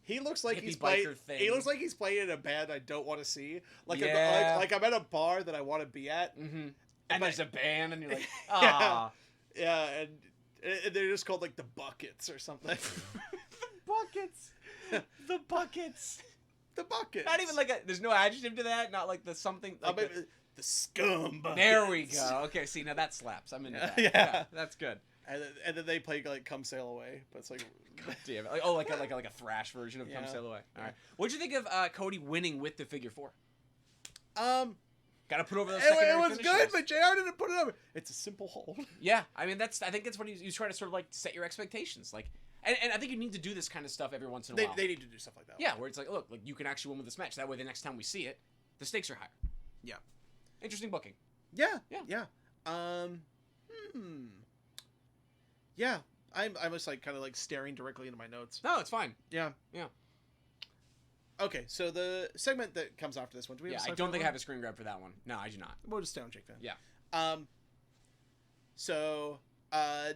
B: He looks like
C: he's playing. He
B: looks like he's playing in a band I don't want to see. Like I'm at a bar that I want to be at.
C: Mm-hmm. And there's a band, and you're like,
B: yeah, and they're just called like the Buckets or something.
C: The Buckets.
B: Not
C: even like there's no adjective to that. Not like the something. Like
B: the scum buckets.
C: There we go. Okay, see now that slaps. I'm into that.
B: Yeah,
C: that's good.
B: And then they play like "Come Sail Away," but it's like,
C: God damn it. Like a thrash version of "Come Sail Away." All right. What'd you think of Cody winning with the figure 4? Got to put over those secondary
B: It was
C: finishes.
B: good, but JR didn't put it over. It's a simple hold.
C: Yeah, I mean I think that's what he's trying to sort of like set your expectations, like, and I think you need to do this kind of stuff every once in a while.
B: They need to do stuff like that.
C: Yeah, where it's like, look, like you can actually win with this match. That way, the next time we see it, the stakes are higher.
B: Yeah.
C: Interesting booking.
B: Yeah. Yeah. I'm just like kind of like staring directly into my notes.
C: No, it's fine.
B: Yeah.
C: Yeah.
B: Okay, so the segment that comes after this one, do we have
C: I don't think I have a screen grab for that one. No, I do not.
B: We'll just stay on Jake then.
C: Yeah.
B: So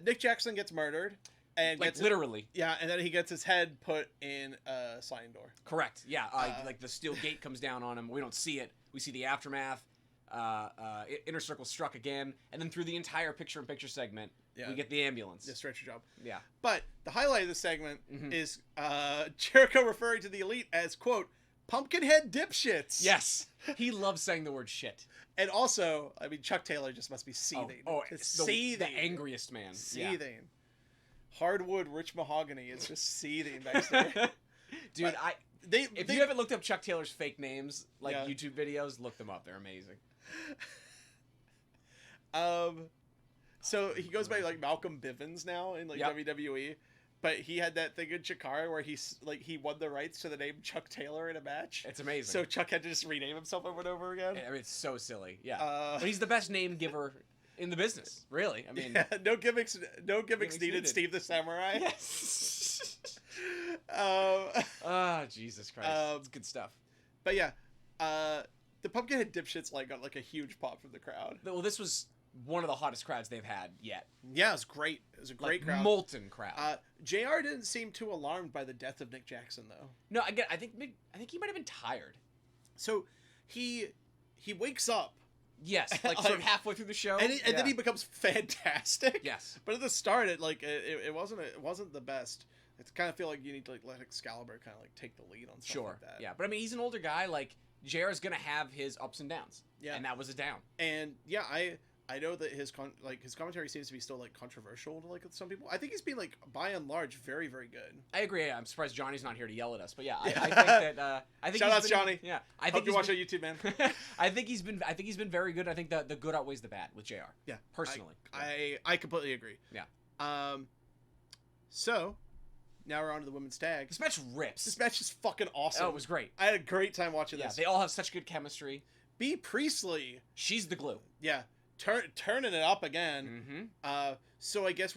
B: Nick Jackson gets murdered and
C: like
B: gets
C: literally.
B: Yeah, and then he gets his head put in a sliding door.
C: Correct. Yeah. Like the steel gate comes down on him. We don't see it. We see the aftermath. Inner Circle struck again, and then through the entire picture-in-picture segment, we get the ambulance.
B: The stretcher job.
C: Yeah.
B: But the highlight of this segment is Jericho referring to the Elite as, quote, pumpkinhead dipshits.
C: Yes. He loves saying the word shit.
B: And also, I mean, Chuck Taylor just must be seething.
C: Seething. The angriest man.
B: Seething. Yeah. Hardwood, rich mahogany is just seething back there.
C: Dude, if you haven't looked up Chuck Taylor's fake names, like YouTube videos, look them up. They're amazing.
B: So he goes by like Malcolm Bivens now in like WWE, but he had that thing in Chikara where he won the rights to the name Chuck Taylor in a match.
C: It's amazing.
B: So Chuck had to just rename himself over and over again.
C: I mean, it's so silly. Yeah, but he's the best name giver in the business. Really, I mean,
B: no gimmicks needed. Steve the Samurai.
C: Yes. Jesus Christ, it's good stuff.
B: But yeah, the Pumpkinhead dipshits got like a huge pop from the crowd.
C: Well, this was one of the hottest crowds they've had yet.
B: Yeah, it was great. It was a great crowd.
C: Molten crowd.
B: JR didn't seem too alarmed by the death of Nick Jackson though.
C: No, again, I think he might have been tired.
B: So he wakes up.
C: Yes, like sort of halfway through the show,
B: and then he becomes fantastic.
C: Yes,
B: but at the start, it wasn't the best. I kind of feel like you need to let Excalibur kind of take the lead on stuff like that.
C: Yeah, but I mean, he's an older guy. Like JR's gonna have his ups and downs. Yeah, and that was a down.
B: And yeah, I know that his commentary seems to be still controversial to some people. I think he's been by and large very, very good.
C: I agree. Yeah, I'm surprised Johnny's not here to yell at us, but yeah, I think that I think
B: shout out Johnny.
C: Yeah,
B: I think you watch on YouTube, man.
C: I think he's been very good. I think the good outweighs the bad with JR.
B: Yeah,
C: personally,
B: I completely agree.
C: Yeah.
B: So now we're on to the women's tag.
C: This match rips.
B: This match is fucking awesome.
C: Oh, it was great.
B: I had a great time watching
C: Yeah,
B: this.
C: they all have such good chemistry.
B: B. Priestley.
C: She's the glue.
B: Yeah. Turning it up again.
C: Mm-hmm.
B: So I guess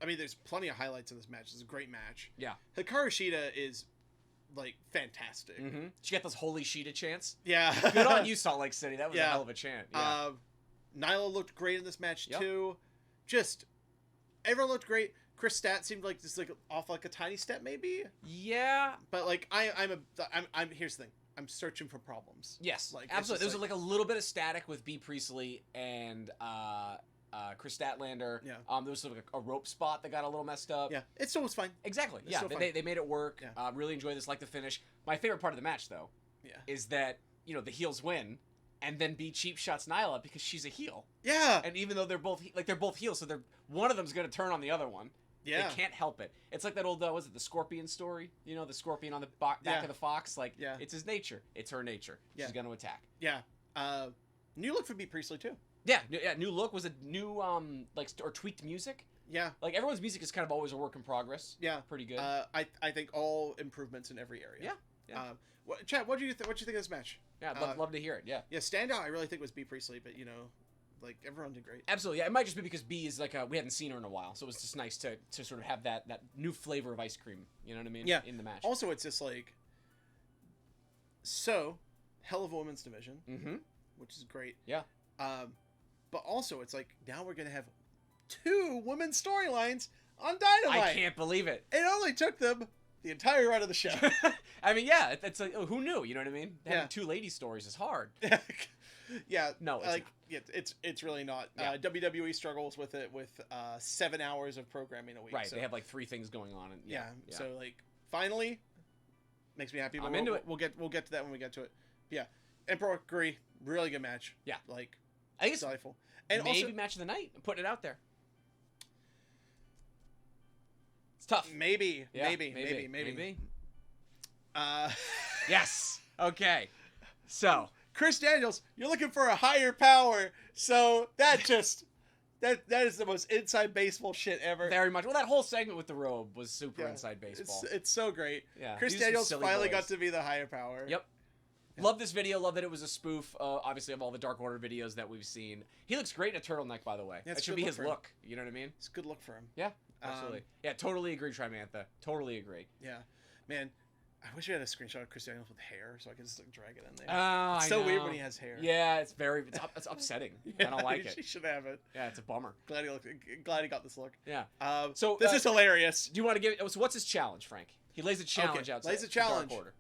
B: there's plenty of highlights in this match. It's a great match.
C: Yeah.
B: Hikaru Shida is, like, fantastic.
C: Mm-hmm. She got those Holy Sheeta chants.
B: Yeah.
C: Good on you, Salt Lake City. That was a
B: Yeah.
C: hell of a chant. Yeah.
B: Nyla looked great in this match,
C: Yep.
B: too. Just, everyone looked great. Chris Stat seemed like just, like, off, like, a tiny step, maybe?
C: Yeah.
B: But, like, here's the thing. I'm searching for problems.
C: Yes.
B: Like,
C: absolutely. There was
B: like
C: a little bit of static with B. Priestley and Chris Statlander.
B: Yeah.
C: There was sort of a rope spot that got a little messed up.
B: Yeah. It still was fine.
C: Exactly.
B: It's
C: Yeah.
B: still
C: They
B: fun.
C: made it work.
B: Yeah.
C: Really enjoyed this. Like the finish. My favorite part of the match, though,
B: Yeah.
C: is that the heels win, and then B cheap shots Nyla because she's a heel.
B: Yeah.
C: And even though they're both heels, so one of them's gonna turn on the other one.
B: Yeah.
C: They can't help it. It's like that old was it the scorpion story? The scorpion on the back
B: Yeah.
C: of the fox. Like
B: Yeah.
C: it's his nature. It's her nature.
B: Yeah.
C: She's gonna attack.
B: Yeah. New look for B. Priestley, too.
C: Yeah. New look was a new or tweaked music.
B: Yeah.
C: Like everyone's music is kind of always a work in progress.
B: Yeah.
C: Pretty good.
B: I think all improvements in every area.
C: Yeah. Yeah.
B: Chad, what do you think of this match?
C: Yeah. I'd love to hear it. Yeah.
B: Yeah, standout I really think was B. Priestley, but like everyone did great.
C: Absolutely. Yeah. It might just be because B is like we hadn't seen her in a while, so it was just nice to sort of have that new flavor of ice cream. You know what I mean?
B: Yeah.
C: In the match.
B: Also, it's just like hell of a women's division,
C: Mm-hmm.
B: which is great.
C: Yeah.
B: But also it's like now we're gonna have 2 women's storylines on Dynamite.
C: I can't believe it.
B: It only took them the entire run of the show.
C: I mean, yeah, it's like who knew? You know what I mean?
B: Yeah.
C: Having 2 lady stories is hard.
B: Yeah.
C: No, it's
B: like
C: not.
B: it's really not.
C: Yeah.
B: WWE struggles with it with 7 hours of programming a week.
C: Right.
B: So,
C: They have like 3 things going on. And,
B: yeah. So like finally makes me happy. But
C: I'm into it.
B: We'll get to that when we get to it. Yeah. Emperor agree. Really good match.
C: Yeah.
B: Like
C: I think it's
B: delightful. And
C: maybe
B: also
C: match of the night. I'm putting it out there. It's tough.
B: maybe.
C: Yes. Okay. So
B: Chris Daniels, you're looking for a higher power. So that just that is the most inside baseball shit ever.
C: very much. Well, that whole segment with the robe was super
B: Yeah.
C: inside baseball.
B: It's so great.
C: Yeah.
B: Chris
C: These are
B: Daniels
C: silly
B: finally
C: boys.
B: got to be the higher power.
C: Yep. Love this video. Love that it was a spoof, obviously, of all the Dark Order videos that we've seen. He looks great in a turtleneck, by the way.
B: Yeah, it's
C: that should
B: a
C: be
B: good
C: his
B: look for him.
C: look. You know what I mean?
B: It's a good look for him.
C: Yeah, absolutely. Yeah, totally agree, Trimantha. Totally agree.
B: Yeah. Man, I wish we had a screenshot of Chris Daniels with hair so I could just like, drag it in there.
C: Oh,
B: It's
C: I
B: so
C: know.
B: weird when he has hair.
C: Yeah, it's upsetting. I don't like
B: He
C: it.
B: should have it.
C: Yeah, it's a bummer.
B: Glad he got this look.
C: Yeah.
B: So
C: So,
B: this is hilarious.
C: Do you want to give? So, what's his challenge, Frank? He lays a challenge out.
B: lays a
C: to Dark
B: challenge.
C: Order.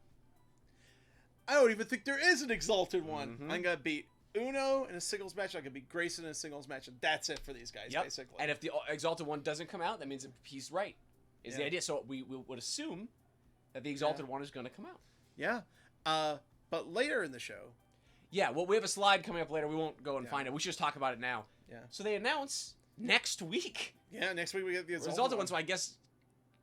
B: I don't even think there is an exalted one.
C: Mhm.
B: I'm gonna beat Uno in a singles match. I could beat Grayson in a singles match, and that's it for these guys,
C: Yep.
B: basically.
C: And if the Exalted one doesn't come out, that means he's right. Is the
B: Yeah.
C: idea? So we would assume that the Exalted one is going to come out.
B: Yeah. But later in the show,
C: Yeah. Well, we have a slide coming up later. We won't go and
B: Yeah.
C: find it. We should just talk about it now.
B: Yeah.
C: So they announce next week
B: yeah, next week we get the
C: the
B: exalted,
C: Exalted one. So I guess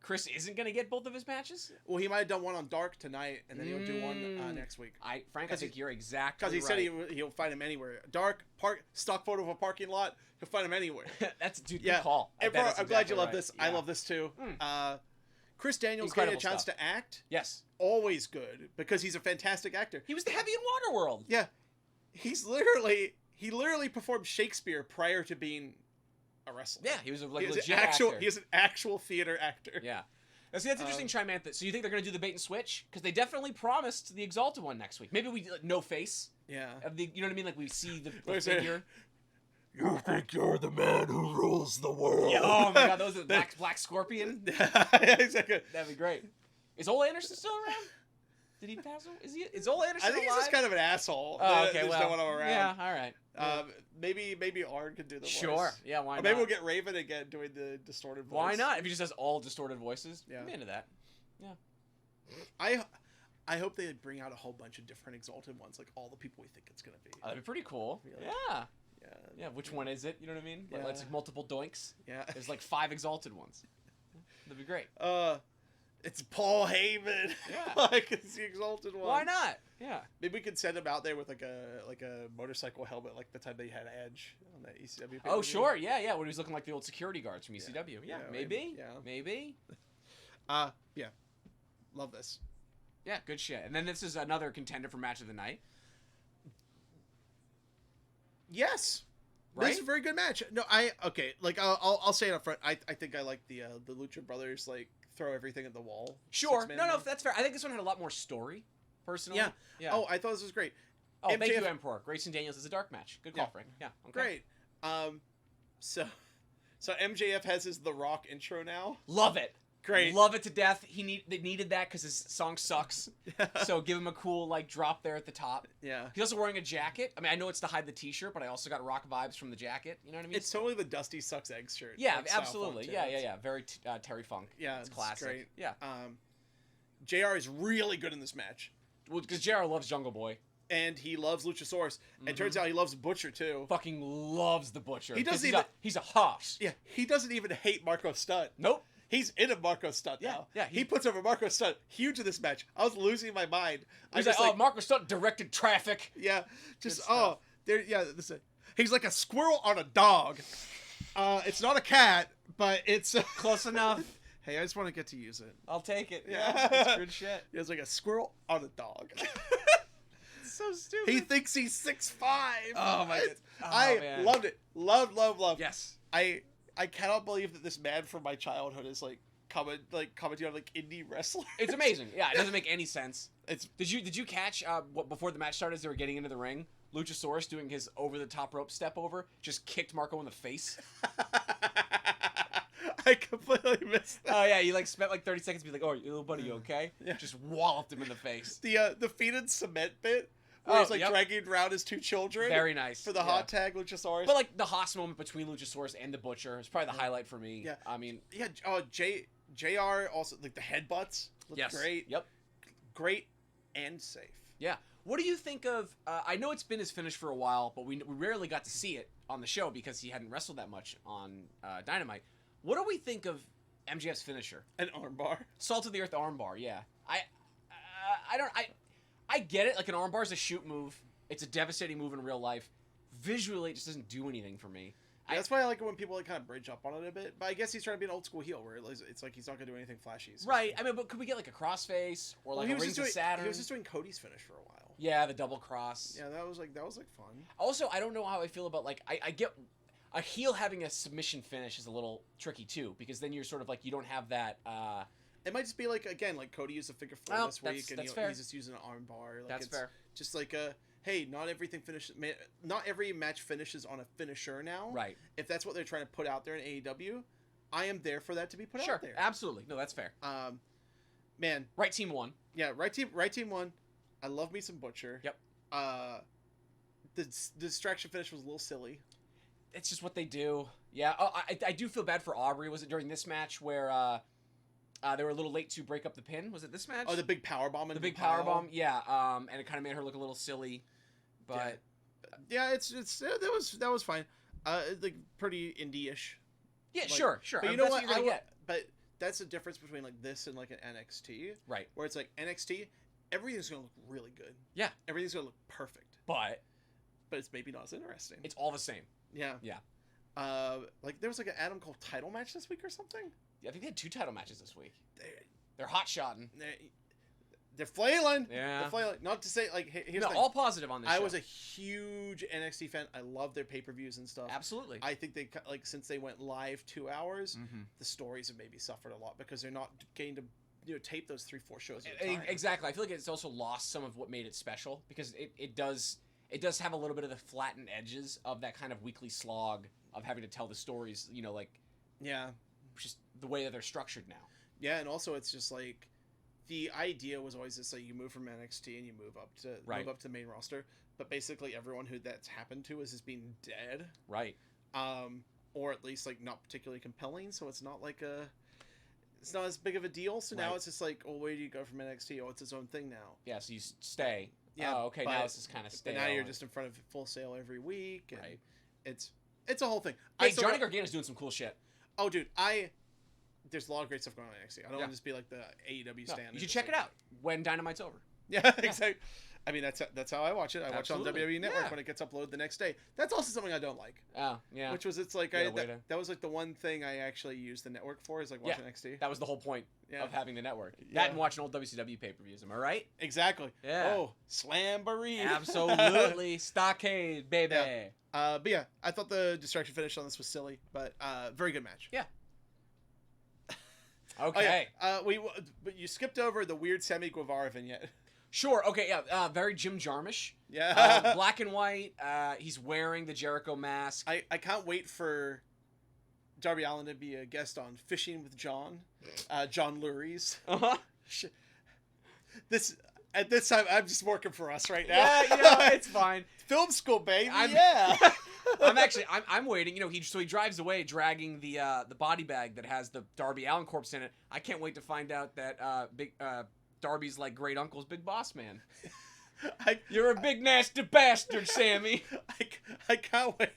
C: Chris isn't going to get both of his matches.
B: Well, he might have done one on Dark tonight, and then he'll do one next week.
C: Frank, I
B: 'Cause
C: think
B: he-
C: you're exactly
B: Because he
C: right.
B: said he'll find him anywhere. Dark stock photo of a parking lot. He'll find him anywhere.
C: That's dude.
B: Yeah.
C: Good call.
B: And
C: That
B: bro,
C: is
B: I'm glad
C: exactly
B: you love
C: right.
B: this. I
C: Yeah.
B: love this too.
C: Mm.
B: Chris Daniels
C: Incredible
B: getting a chance
C: stuff.
B: to act,
C: Yes.
B: always good because he's a fantastic actor.
C: He was the heavy in Waterworld.
B: Yeah, he literally performed Shakespeare prior to being a wrestler.
C: Yeah, he was a
B: He is
C: legit
B: an actual.
C: actor.
B: He is an actual theater actor.
C: Yeah. Now, see, that's interesting, Trimantha. So you think they're going to do the bait and switch? Because they definitely promised the Exalted one next week. Maybe we do, like, no face.
B: Yeah.
C: Of the, you know what I mean? Like we see the
B: Where's it?
C: figure.
B: You think you're the man who rules the world?
C: Yeah. Oh my God, those are Black Scorpion.
B: Yeah, exactly.
C: That'd be great. Is Ole Anderson still around? Did he pass away? Is Ole Anderson
B: I think he's
C: alive?
B: just kind of an asshole.
C: Oh,
B: They
C: okay.
B: just
C: Well,
B: don't want him around.
C: yeah. All right.
B: Maybe Arn could do the
C: Sure.
B: voice.
C: Yeah. Why
B: Or
C: not?
B: maybe we'll get Raven again doing the distorted voice.
C: Why not? If he just has all distorted voices.
B: Yeah.
C: I'm into that.
B: I hope they bring out a whole bunch of different exalted ones, like all the people we think it's gonna be.
C: Oh, that'd be pretty cool.
B: Really?
C: Yeah.
B: Yeah.
C: Yeah. Which one is it? You know what I mean?
B: Yeah.
C: It's like multiple doinks.
B: Yeah.
C: There's like 5 Exalted ones. That'd be great.
B: It's Paul Heyman.
C: Yeah.
B: Like it's the exalted one.
C: Why not? Yeah.
B: Maybe we could send him out there with like a motorcycle helmet, like the time they had Edge on that ECW.
C: Oh, sure. Yeah, yeah. When he was looking like the old security guards from ECW. Yeah,
B: Yeah,
C: maybe.
B: yeah.
C: Maybe.
B: Yeah, love this.
C: Yeah, good shit. And then this is another contender for match of the night.
B: Yes.
C: Right?
B: This is a very good match. No, okay. Like I'll say it up front. I think I like the Lucha Brothers like throw everything at the wall.
C: Sure.
B: six-man
C: No,
B: match.
C: that's fair. I think this one had a lot more story, personally.
B: Yeah.
C: Yeah.
B: Oh, I thought this was great.
C: Oh, thank you,
B: MJF
C: Emperor. Grayson Daniels is a dark match. Good call,
B: Yeah.
C: Frank. Yeah. Okay.
B: Great. So MJF has his The Rock intro now.
C: Love it.
B: Great.
C: Love it to death. They needed that because his song sucks. So give him a cool like drop there at the top.
B: Yeah.
C: He's also wearing a jacket. I mean, I know it's to hide the T-shirt, but I also got rock vibes from the jacket. You know what I mean?
B: It's totally the Dusty Sucks Eggs shirt.
C: Yeah,
B: like, style
C: absolutely.
B: font, too.
C: Yeah,
B: It's-
C: Very Terry Funk.
B: Yeah,
C: it's
B: it's
C: classic.
B: great.
C: Yeah.
B: JR is really good in this match.
C: Well, because JR loves Jungle Boy.
B: And he loves Luchasaurus. And it turns out he loves Butcher too.
C: Fucking loves the Butcher.
B: He
C: 'Cause
B: doesn't
C: he's
B: even-
C: he's a hoss.
B: Yeah, he doesn't even hate Marco Stunt.
C: Nope.
B: He's in a Marco Stunt
C: Yeah,
B: now.
C: yeah,
B: He puts over Marco Stunt huge in this match. I was losing my mind. I
C: He's
B: just
C: like, oh, Marco Stunt directed traffic.
B: yeah, just
C: Good stuff.
B: there. Yeah, this. He's like a squirrel on a dog. It's not a cat, but it's
C: Close enough.
B: Hey, I just want to get to use it.
C: I'll take it.
B: Yeah.
C: Yeah, it's good shit.
B: It's like a squirrel on a dog.
C: It's so stupid.
B: He thinks he's 6'5".
C: Oh my god. Oh,
B: I
C: man.
B: loved it. Love.
C: Yes.
B: I cannot believe that this man from my childhood is like commenting on like indie wrestler.
C: It's amazing. Yeah, it doesn't make any sense.
B: It's
C: Did you catch what before the match started as they were getting into the ring? Luchasaurus doing his over the top rope step over just kicked Marco in the face.
B: I completely missed that.
C: Oh yeah, he like spent like 30 seconds to be like, "Oh, little buddy, you okay?"
B: Yeah.
C: Just walloped him in the face.
B: The feet and cement bit where
C: Oh,
B: he's like
C: yep.
B: dragging around his two children.
C: Very nice.
B: For the
C: yeah.
B: hot tag Luchasaurus.
C: But like the Haas moment between Luchasaurus and the Butcher is probably the highlight for me.
B: Yeah.
C: I mean,
B: yeah, JR also like the headbutts looked
C: yes.
B: great.
C: Yep.
B: Great and safe.
C: Yeah. What do you think of? I know it's been his finish for a while, but we rarely got to see it on the show because he hadn't wrestled that much on Dynamite. What do we think of MJF's finisher?
B: An armbar.
C: Salt of the Earth armbar. Yeah. I get it. Like an armbar is a shoot move. It's a devastating move in real life. Visually, it just doesn't do anything for me.
B: Yeah, that's why I like it when people like kind of bridge up on it a bit. But I guess he's trying to be an old school heel, where it's like he's not gonna do anything flashy. It's just
C: Right.
B: like-
C: I mean, but could we get like a crossface or like
B: he
C: a
B: was
C: Rings
B: just
C: of
B: doing,
C: Saturn?
B: He was just doing Cody's finish for a while.
C: Yeah, the double cross.
B: Yeah, that was like fun.
C: Also, I don't know how I feel about like I get a heel having a submission finish is a little tricky too because then you're sort of like you don't have that.
B: It might just be like again, like Cody used a figure four
C: Well,
B: this week, and
C: that's fair.
B: he's just using an arm bar. Like,
C: That's
B: it's
C: fair.
B: Just like hey, not everything finishes. Not every match finishes on a finisher now.
C: Right.
B: If that's what they're trying to put out there in AEW, I am there for that to be put
C: Sure.
B: out there.
C: Absolutely. No, that's fair.
B: Man,
C: Right team won.
B: yeah, right team won. I love me some Butcher.
C: Yep.
B: The distraction finish was a little silly.
C: It's just what they do. Yeah. Oh, I do feel bad for Aubrey. Was it during this match where they were a little late to break up the pin? Was it this match?
B: Oh, the big power bomb.
C: the big power bomb. Yeah. And it kind of made her look a little silly. But
B: Yeah, that was fine. Like pretty indie-ish.
C: yeah,
B: Like,
C: sure.
B: But you
C: That's
B: know what?
C: you're gonna get.
B: But that's the difference between like this and like an NXT,
C: Right.
B: where it's like NXT, everything's gonna look really good.
C: Yeah.
B: Everything's gonna look perfect,
C: But
B: but it's maybe not as interesting.
C: it's all the same.
B: Yeah.
C: Yeah.
B: Like there was like an Adam Cole title match this week or something.
C: Yeah, I think they had 2 title matches this week.
B: They-
C: They're hot shotting.
B: They're flailing.
C: Yeah.
B: They're flailing. Not to say like here's
C: No,
B: the thing.
C: all positive on this
B: I
C: show.
B: was a huge NXT fan. I love their pay-per-views and stuff.
C: Absolutely.
B: I think they like since they went live 2 hours,
C: Mm-hmm.
B: the stories have maybe suffered a lot because they're not getting to tape those 3-4 shows at a time.
C: Exactly. I feel like it's also lost some of what made it special because it does have a little bit of the flattened edges of that kind of weekly slog of having to tell the stories, like
B: Yeah,
C: just the way that they're structured now.
B: yeah, and also it's just like the idea was always just like you move from NXT and you move up to the main roster, but basically everyone who that's happened to is just being dead,
C: Right.
B: or at least like not particularly compelling. So it's not like it's not as big of a deal. So now
C: Right.
B: it's just like, oh, where do you go from NXT? Oh, it's its own thing now.
C: Yeah, so you stay.
B: Yeah,
C: Oh, okay,
B: but-
C: now it's just kind of
B: But
C: stay.
B: now you're just in front of Full Sail every week, and
C: Right.
B: it's a whole thing.
C: Hey,
B: still
C: Johnny
B: got-
C: Gargano's doing some cool shit.
B: Oh, dude, there's a lot of great stuff going on in NXT. I don't want to just be like the AEW
C: No,
B: stand.
C: you should check it out when Dynamite's over.
B: Yeah, exactly. I mean, that's how I watch it. I watch it on
C: Absolutely.
B: WWE Network
C: Yeah.
B: when it gets uploaded the next day. That's also something I don't like.
C: Oh, yeah.
B: Which was, it's like,
C: Yeah, way to-
B: that was like the one thing I actually used the network for, is like watching NXT.
C: That was the whole point
B: Yeah.
C: of having the network.
B: Yeah.
C: That and watching old WCW pay-per-views. Am I right?
B: Exactly.
C: Yeah.
B: Oh, Slamboree.
C: Absolutely. Stockade, baby.
B: Yeah. But yeah, I thought the distraction finish on this was silly, but very good match.
C: Yeah.
B: Oh,
C: Okay.
B: yeah. But you skipped over the weird Sammy Guevara vignette.
C: Sure. Okay. Yeah. Very Jim Jarmusch.
B: Yeah.
C: Black and white. He's wearing the Jericho mask.
B: I can't wait for Darby Allin to be a guest on Fishing with John. John Lurie's.
C: Uh-huh.
B: At this time, I'm just working for us right now.
C: Yeah, it's fine.
B: Film school, baby.
C: I'm-
B: Yeah.
C: I'm waiting. You know, he drives away dragging the body bag that has the Darby Allin corpse in it. I can't wait to find out that Darby's like great uncle's big boss man. You're a big nasty bastard, Sammy.
B: I can't wait.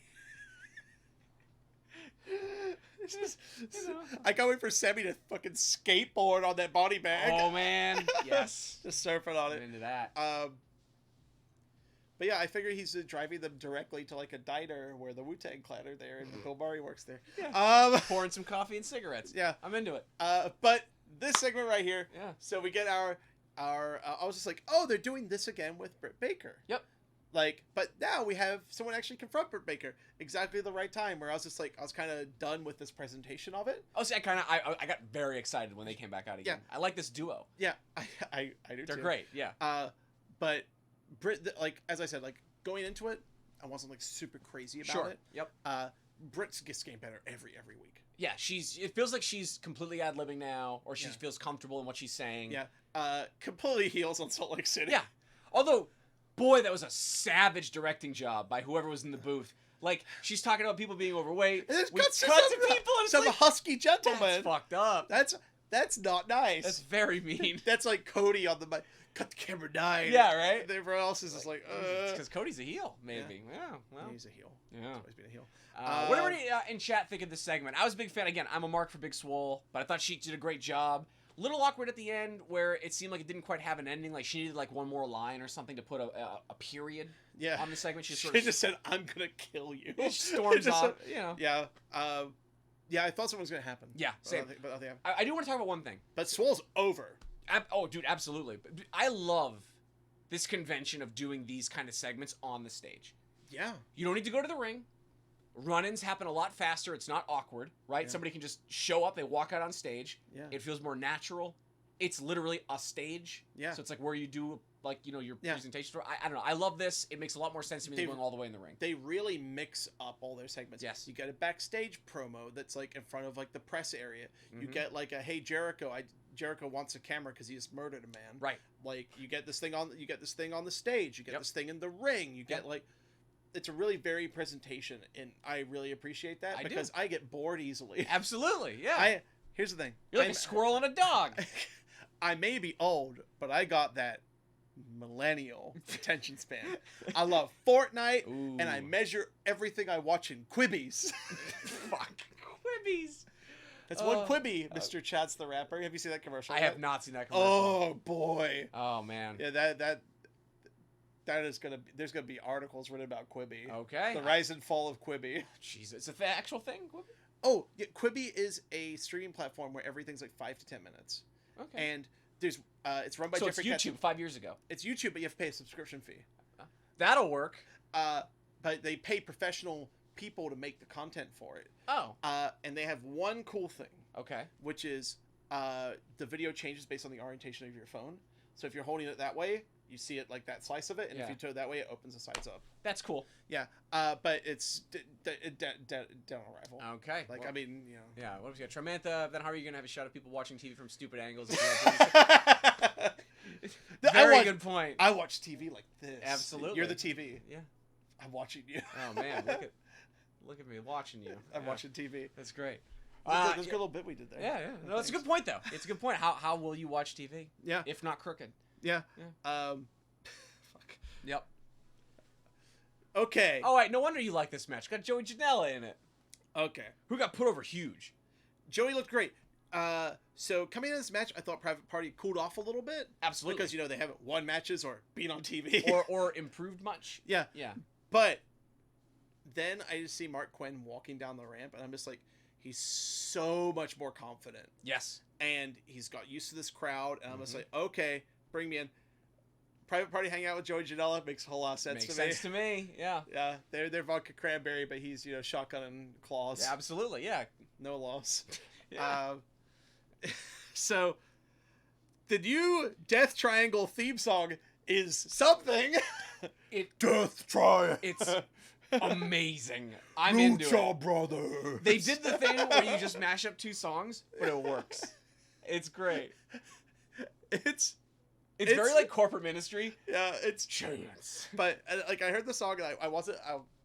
B: I can't wait for Sammy to fucking skateboard on that body bag.
C: Oh man, yes.
B: Just surfing on
C: Get
B: it.
C: into that.
B: But yeah, I figure he's driving them directly to like a diner where the Wu-Tang Clan are there and Bill Murray works there.
C: Yeah. Pouring some coffee and cigarettes.
B: Yeah.
C: I'm into it.
B: But this segment right here.
C: Yeah.
B: So we get our I was just like, oh, they're doing this again with Britt Baker.
C: Yep.
B: Like, but now we have someone actually confront Britt Baker exactly the right time. Where I was just like, I was kind of done with this presentation of it.
C: Oh, see, I got very excited when they came back out again.
B: Yeah.
C: I like this duo.
B: Yeah, I do.
C: They're
B: too.
C: great. Yeah.
B: But Britt, like as I said, like going into it, I wasn't like super crazy about
C: Sure.
B: it.
C: Yep.
B: Britt's gets getting better every week.
C: Yeah, it feels like she's completely ad-libbing now, or she
B: Yeah.
C: feels comfortable in what she's saying.
B: Yeah. Completely heals on Salt Lake City.
C: Yeah. Although, boy, that was a savage directing job by whoever was in the booth. Like, she's talking about people being overweight.
B: And there's
C: We
B: cuts
C: cut to people, and it's
B: some
C: like,
B: husky gentleman.
C: that's fucked up.
B: That's not nice.
C: That's very mean.
B: That's like Cody on the mic. Cut the camera down.
C: Yeah, right?
B: And everyone else is just like,
C: Because Cody's a heel, maybe. Yeah, well.
B: He's a heel.
C: Yeah.
B: He's always been a heel.
C: What did everybody in chat think of this segment? I was a big fan. Again, I'm a mark for Big Swole, but I thought she did a great job. Little awkward at the end where it seemed like it didn't quite have an ending. Like she needed like one more line or something to put a period on the segment. She
B: just said, "I'm gonna kill you."
C: She storms off. You know.
B: Yeah. Yeah. I thought something was gonna happen.
C: Yeah. Same.
B: But
C: I do want to talk about one thing.
B: But Swole's over.
C: Oh, dude, absolutely. I love this convention of doing these kind of segments on the stage.
B: Yeah.
C: You don't need to go to the ring. Run-ins happen a lot faster. It's not awkward, right?
B: Yeah.
C: Somebody can just show up. They walk out on stage.
B: Yeah.
C: It feels more natural. It's literally a stage.
B: Yeah.
C: So it's like where you do like your
B: Yeah.
C: presentation. I don't know. I love this. It makes a lot more sense to me than going all the way in the ring.
B: They really mix up all their segments.
C: Yes.
B: You get a backstage promo that's like in front of like the press area. You
C: Mhm.
B: get like a hey Jericho, Jericho wants a camera because he just murdered a man.
C: Right.
B: Like you get this thing on the stage. You get
C: Yep.
B: this thing in the ring. You get
C: Yep.
B: like it's a really varied presentation, and I really appreciate that
C: I do.
B: because I get bored easily.
C: Absolutely. Yeah.
B: Here's the thing.
C: You're like a squirrel and a dog.
B: I may be old, but I got that millennial attention span. I love Fortnite, and I
C: Ooh.
B: measure everything I watch in Quibbies.
C: Fuck. Quibbies.
B: That's one Quibi, Mr. Chats the Rapper. Have you seen that commercial?
C: I
B: yet?
C: have not seen that commercial.
B: Oh boy.
C: Oh man.
B: Yeah, that is gonna be. There's gonna be articles written about Quibi.
C: Okay.
B: The rise and fall of Quibi.
C: Jesus, it's an actual thing. Quibi?
B: Oh, yeah, Quibi is a streaming platform where everything's like 5 to 10 minutes,
C: Okay.
B: and there's it's run by
C: So it's
B: Jeffrey
C: YouTube
B: Katz.
C: 5 years ago.
B: It's YouTube, but you have to pay a subscription fee.
C: That'll work.
B: But they pay professional people to make the content for it.
C: Oh.
B: And they have one cool thing,
C: Okay.
B: which is the video changes based on the orientation of your phone. So if you're holding it that way, you see it like that slice of it, and
C: Yeah.
B: if you turn it that way, it opens the sides up.
C: That's cool.
B: Yeah. But it's down arrival.
C: Okay.
B: Like
C: well,
B: I mean, you know.
C: yeah. What was you got? Tramantha? Then how are you gonna have a shot of people watching TV from stupid angles? Very good point.
B: I watch TV like this.
C: Absolutely.
B: You're the TV.
C: Yeah.
B: I'm watching you.
C: Oh man, look at me watching you.
B: I'm
C: Yeah.
B: watching TV.
C: That's great.
B: That's a
C: Yeah.
B: good little bit we did there.
C: Yeah, yeah. No, it's a good point though. It's a good point. How will you watch TV?
B: Yeah.
C: If not crooked.
B: Yeah.
C: Yeah.
B: Fuck.
C: Yep.
B: Okay.
C: Oh wait, no wonder you like this match. Got Joey Janela in it,
B: Okay.
C: who got put over huge.
B: Joey looked great. So coming into this match, I thought Private Party cooled off a little bit.
C: Absolutely.
B: Because, they haven't won matches or been on TV.
C: or improved much.
B: Yeah.
C: Yeah.
B: But then I just see Mark Quinn walking down the ramp, and I'm just like, he's so much more confident.
C: Yes.
B: And he's got used to this crowd, and I'm just like, okay, bring me in. Private Party hanging out with Joey Janela makes a whole lot of sense
C: Makes
B: to me.
C: sense to me. Yeah.
B: Yeah, they're vodka cranberry, but he's, shotgun and claws.
C: Yeah, absolutely. Yeah.
B: No loss.
C: Yeah.
B: So, the new Death Triangle theme song is something. Death Triangle.
C: It's amazing. I'm into it.
B: Brothers.
C: They did the thing where you just mash up 2 songs, but it works. It's great.
B: It's
C: very like corporate ministry.
B: Yeah, it's
C: Chance.
B: But I heard the song and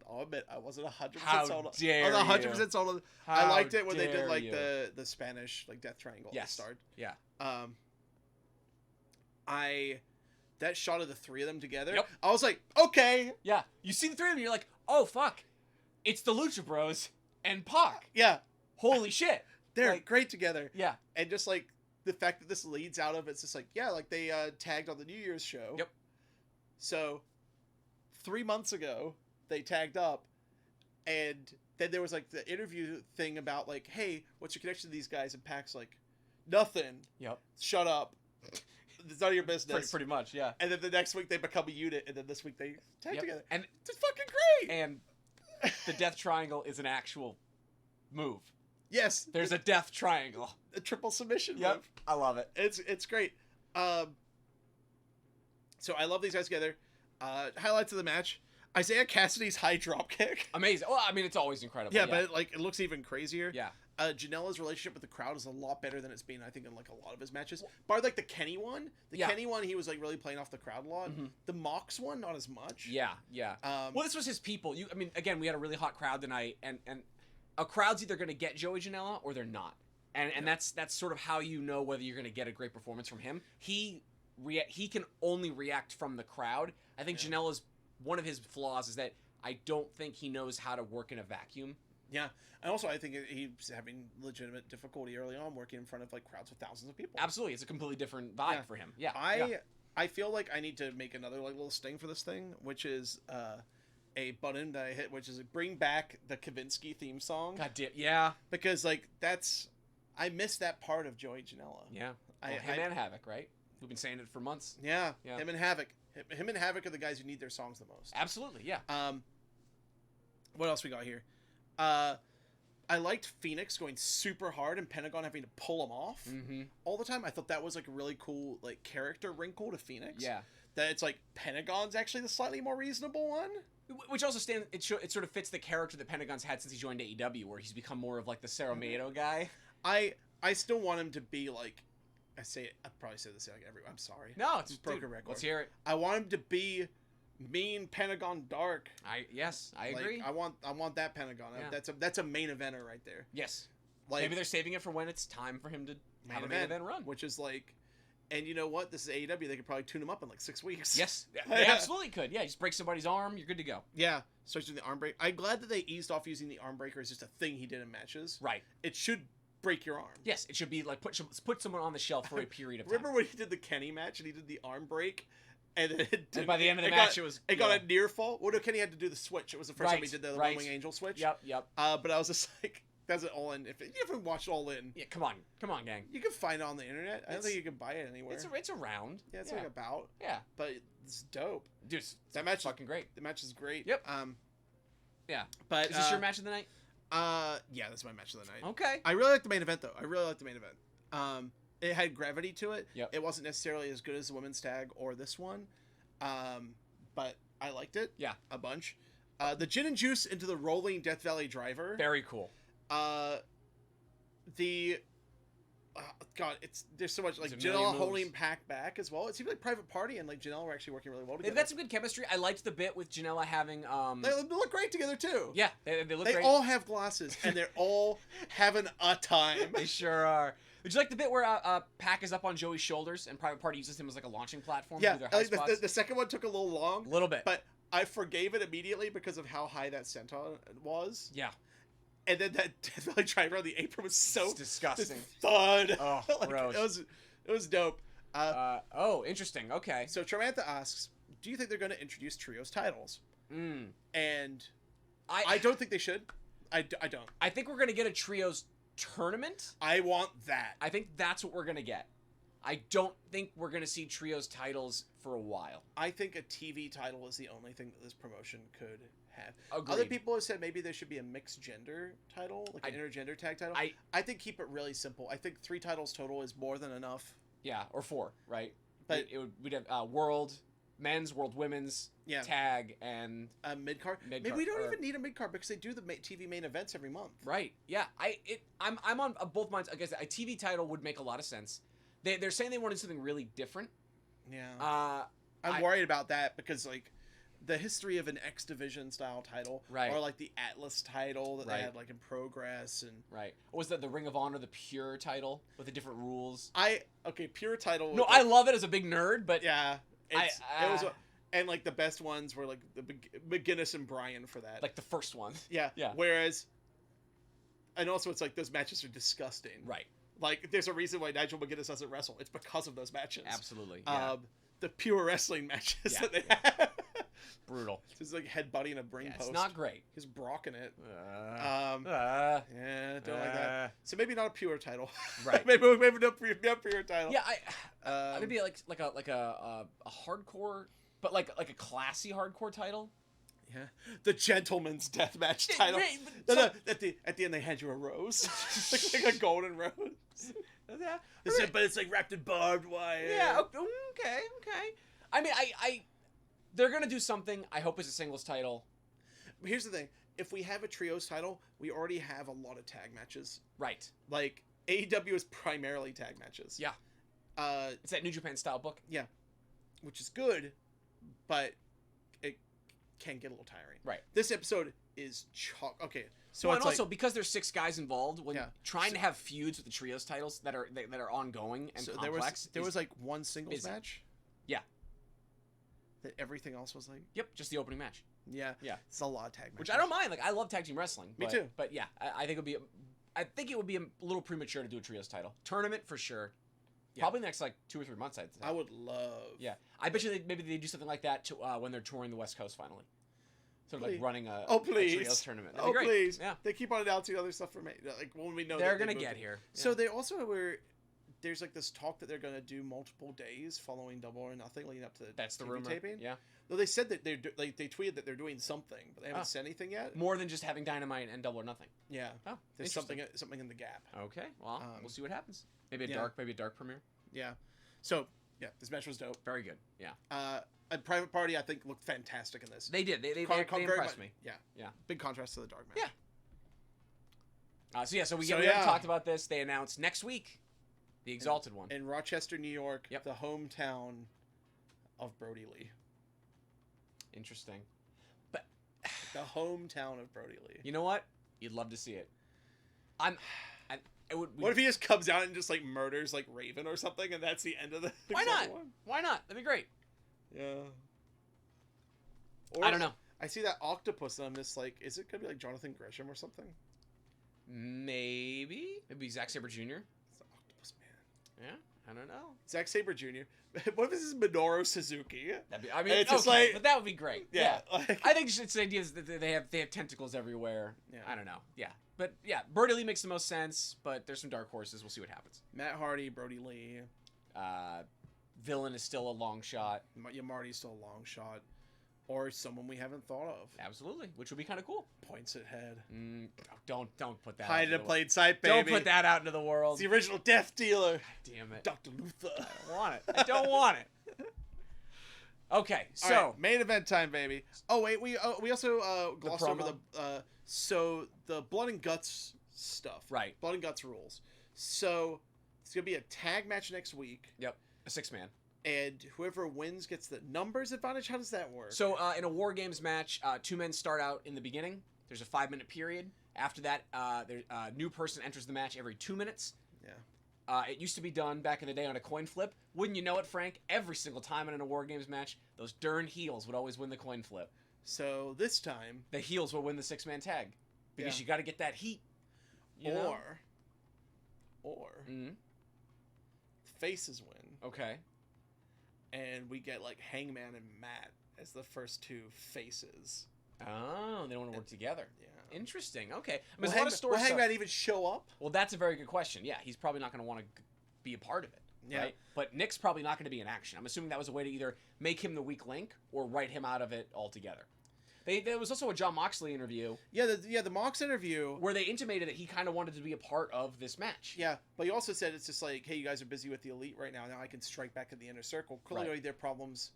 B: I'll admit I wasn't 100%
C: How
B: sold on.
C: dare
B: I was
C: you.
B: 100% sold on. I
C: How
B: liked it when they did
C: dare
B: like
C: you.
B: the Spanish like Death Triangle at the
C: Yes.
B: start.
C: Yeah.
B: That shot of the 3 of them together.
C: Yep.
B: I was like, okay,
C: Yeah. You see the 3 of them, you're like, oh fuck, it's the Lucha Bros and Pac.
B: yeah,
C: Holy shit.
B: they're
C: Like-
B: great together.
C: Yeah.
B: And just like the fact that this leads out of it's just like, yeah, like they tagged on the New Year's show.
C: Yep.
B: So 3 months ago they tagged up, and then there was like the interview thing about like, hey, what's your connection to these guys? And Pac's like, nothing.
C: Yep.
B: Shut up. It's none of your business.
C: Pretty much, yeah.
B: And then the next week they become a unit, and then this week they tag
C: Yep.
B: together.
C: And
B: It's fucking great.
C: and the Death Triangle is an actual move.
B: Yes,
C: There's a Death Triangle.
B: a triple submission move.
C: I love it.
B: It's great. So I love these guys together. Highlights of the match: Isaiah Cassidy's high drop kick.
C: Amazing. Well, I mean, it's always incredible.
B: Yeah, but it looks even crazier.
C: yeah.
B: Janela's relationship with the crowd is a lot better than it's been, I think, in like a lot of his matches. Bar like the Kenny one. The
C: Yeah.
B: Kenny one, he was like really playing off the crowd a lot.
C: Mhm.
B: The Mox one, not as much.
C: Yeah. Well, this was his people. I mean, again, we had a really hot crowd tonight, and a crowd's either going to get Joey Janela or they're not, and that's sort of how you know whether you're going to get a great performance from him. He can only react from the crowd. I think Janela's one of his flaws is that I don't think he knows how to work in a vacuum.
B: Yeah, and also I think he's having legitimate difficulty early on working in front of like crowds with thousands of people.
C: Absolutely, it's a completely different vibe
B: Yeah.
C: for him. Yeah,
B: I feel like I need to make another like little sting for this thing, which is a button that I hit, which is bring back the Kavinsky theme song.
C: God damn, yeah,
B: Because like I miss that part of Joey Janela.
C: yeah. Well, him and Havoc, right? We've been saying it for months.
B: Yeah,
C: Yeah.
B: him and Havoc. Him and Havoc are the guys who need their songs the most.
C: Absolutely, yeah.
B: What else we got here? I liked Phoenix going super hard and Pentagon having to pull him off all the time. I thought that was like a really cool like character wrinkle to Phoenix.
C: Yeah.
B: That it's like Pentagon's actually the slightly more reasonable one.
C: Which also it sort of fits the character that Pentagon's had since he joined AEW, where he's become more of like the Cerro guy.
B: I still want him to be like, I probably say this like every. I'm sorry.
C: No, it's
B: broken record.
C: Let's hear it.
B: I want him to be mean Pentagon Dark.
C: I agree.
B: I want that Pentagon.
C: Yeah.
B: That's a main eventer right there.
C: Yes.
B: Like
C: Maybe they're saving it for when it's time for him to have a main event run.
B: which is like, and you know what? This is AEW. They could probably tune him up in like 6 weeks.
C: Yes, they absolutely could. Yeah, just break somebody's arm, you're good to go.
B: Yeah, starts doing the arm break. I'm glad that they eased off using the arm breaker as just a thing he did in matches.
C: Right.
B: It should break your arm.
C: Yes, it should be like put someone on the shelf for a period of time.
B: Remember when he did the Kenny match and he did the arm break? And then
C: And by the end of the match, it
B: got a near fall. Well, no, Kenny had to do the switch. It was the first time he did the One Wing Angel switch.
C: Yep.
B: But I was just like, that's it All In. If you haven't watched All In,
C: Yeah, come on, gang.
B: you can find it on the internet. I don't
C: It's-
B: think you can buy it anywhere.
C: It's around.
B: Yeah, it's like about.
C: Yeah.
B: But it's dope.
C: Dude, it's
B: That match is
C: fucking great.
B: The match is great.
C: Yep.
B: Yeah. But
C: Is this your match of the night?
B: Yeah, that's my match of the night.
C: Okay.
B: I really like the main event though. I really like the main event. It had gravity to it.
C: Yep.
B: It wasn't necessarily as good as the women's tag or this one. But I liked it.
C: Yeah.
B: A bunch. The gin and juice into the rolling Death Valley driver.
C: Very cool.
B: God, there's so much like
C: It's a million
B: Janela
C: moves.
B: holding Pac back as well. It seemed like Private Party and like Janela were actually working really well together.
C: They've got some good chemistry. I liked the bit with Janela having
B: They look great together too.
C: Yeah, they look
B: They
C: great.
B: all have glasses and they're all having a time.
C: They sure are. Did you like the bit where Pac is up on Joey's shoulders and Private Party uses him as like a launching platform to
B: Yeah,
C: do their high
B: like
C: spots?
B: the second one took a little long.
C: A little bit.
B: But I forgave it immediately because of how high that senton was.
C: Yeah.
B: And then that Death Valley driver on the apron was so
C: It's disgusting.
B: just thud.
C: Oh,
B: Like,
C: gross.
B: It was dope.
C: Oh, interesting. Okay.
B: So Tramantha asks, do you think they're going to introduce trios titles? And I don't think they should. I don't.
C: I think we're gonna get a trios tournament.
B: I want that.
C: I think that's what we're gonna get. I don't think we're gonna see trios titles for a while.
B: I think a TV title is the only thing that this promotion could have.
C: Agreed.
B: Other people have said maybe there should be a mixed gender title, like an intergender tag title. I think keep it really simple. I think 3 titles total is more than enough.
C: Yeah, or 4, right?
B: But
C: we'd have world men's, world women's, tag, and
B: mid card. Maybe we don't even need a mid card because they do the TV main events every month.
C: Right. Yeah. I'm on both minds. I guess a TV title would make a lot of sense. They're saying they wanted something really different.
B: Yeah. I'm worried about that because like the history of an X Division style title,
C: right,
B: or like the Atlas title that they had like in Progress and
C: right. Or was that the Ring of Honor, the Pure title with the different rules?
B: Pure title.
C: No, I love it as a big nerd, but
B: yeah. It was, and like the best ones were like the McGuinness and Bryan for that.
C: Like the first one.
B: Yeah. Whereas, and also it's like those matches are disgusting.
C: Right.
B: Like there's a reason why Nigel McGuinness doesn't wrestle. It's because of those matches.
C: Absolutely. Yeah.
B: The pure wrestling matches that they have.
C: Brutal.
B: Just like headbutting a ring post.
C: It's not great.
B: He's brocking it. Yeah, don't like that. So maybe not a pure title.
C: Right.
B: maybe not pure title.
C: Yeah, maybe like a hardcore, but like a classy hardcore title.
B: Yeah, the gentleman's deathmatch title.
C: Right,
B: no, at the end they hand you a rose, like a golden rose.
C: Yeah,
B: but it's like wrapped in barbed wire.
C: Yeah. Okay. I mean, they're gonna do something. I hope it's a singles title.
B: Here's the thing: if we have a trios title, we already have a lot of tag matches.
C: Right.
B: Like AEW is primarily tag matches.
C: Yeah. It's that New Japan style book.
B: Yeah, which is good, but it can get a little tiring.
C: Right.
B: This episode is okay. So
C: and also because there's 6 guys involved, when trying to have feuds with the trios titles that are ongoing and complex.
B: There was like one singles match.
C: Yeah.
B: That everything else was like.
C: Yep, just the opening match.
B: Yeah. It's a lot of tag matches.
C: Which I don't mind. Like I love tag team wrestling.
B: Me too.
C: But yeah, I think it would be a little premature to do a trios title tournament for sure. Yeah. Probably the next like 2 or 3 months.
B: I would love.
C: Yeah, I bet you maybe they do something like that to when they're touring the West Coast finally. Sort of like running a trios tournament. That'd be great.
B: Please.
C: Yeah.
B: They keep on announcing other stuff for me. Like when we know
C: they're gonna get here. Yeah.
B: So they also were. There's like this talk that they're gonna do multiple days following Double or Nothing leading up to
C: that's the
B: TV
C: rumor.
B: taping.
C: Yeah.
B: Though they said that they tweeted that they're doing something, but they haven't said anything yet.
C: More than just having Dynamite and Double or Nothing.
B: Yeah.
C: Oh,
B: there's something in the gap.
C: Okay. Well, we'll see what happens. Maybe a dark premiere.
B: Yeah. So yeah, this match was dope.
C: Very good. Yeah.
B: A Private Party I think looked fantastic in this.
C: They did. They impressed me.
B: Yeah.
C: Yeah.
B: Big contrast to the dark match.
C: Yeah. So we already talked about this. They announced next week the Exalted one
B: in Rochester, New York.
C: Yep.
B: The hometown of Brody Lee.
C: Interesting. But
B: the hometown of Brody Lee.
C: You know what? You'd love to see it.
B: What if he just comes out and just like murders like Raven or something, and that's the end of the?
C: Why not?
B: One?
C: Why not? That'd be great.
B: Yeah. Or
C: I don't know.
B: I see that octopus, and I'm just like, is it gonna be like Jonathan Gresham or something?
C: Maybe Zack Sabre Jr.
B: It's the Octopus Man.
C: Yeah, I don't know.
B: Zack Sabre Jr. What if this is Minoru Suzuki?
C: It's just like, but that would be great. Yeah.
B: Like,
C: I think it's the idea is that they have tentacles everywhere.
B: Yeah.
C: I don't know. Yeah. But yeah, Brody Lee makes the most sense, but there's some dark horses. We'll see what happens.
B: Matt Hardy, Brody Lee.
C: Villain is still a long shot.
B: Marty's still a long shot. Or someone we haven't thought of.
C: Absolutely, which would be kind of cool.
B: Points at head.
C: Don't put that.
B: Hide in plain sight, baby.
C: Don't put that out into the world.
B: It's the original Death Dealer.
C: God damn it,
B: Dr. Luther.
C: I don't want it. I don't want it. Okay, so
B: right, main event time, baby. Oh wait, we also glossed over the the blood and guts stuff.
C: Right.
B: Blood and guts rules. So it's gonna be a tag match next week.
C: Yep. A 6-man.
B: And whoever wins gets the numbers advantage. How does that work?
C: So in a War Games match, 2 men start out in the beginning. There's a 5-minute period. After that, a new person enters the match every 2 minutes.
B: Yeah.
C: It used to be done back in the day on a coin flip. Wouldn't you know it, Frank? Every single time in a War Games match, those darn heels would always win the coin flip.
B: So this time,
C: the heels will win the 6-man tag. because you got to get that heat. You know?
B: Or
C: Mhm.
B: faces win,
C: Okay.
B: and we get like Hangman and Matt as the first two faces.
C: Oh, they don't want to work together.
B: Yeah.
C: Interesting. Okay. I mean,
B: Will,
C: there's a lot of story stuff.
B: Hangman even show up?
C: Well, that's a very good question. Yeah, he's probably not going to want to be a part of it.
B: Yeah.
C: Right? But Nick's probably not going to be in action. I'm assuming that was a way to either make him the weak link or write him out of it altogether. There was also a Jon Moxley interview.
B: Yeah, the Mox interview
C: where they intimated that he kind of wanted to be a part of this match.
B: Yeah, but he also said it's just like, hey, you guys are busy with the Elite right now. Now I can strike back at the Inner Circle. Clearly, their problems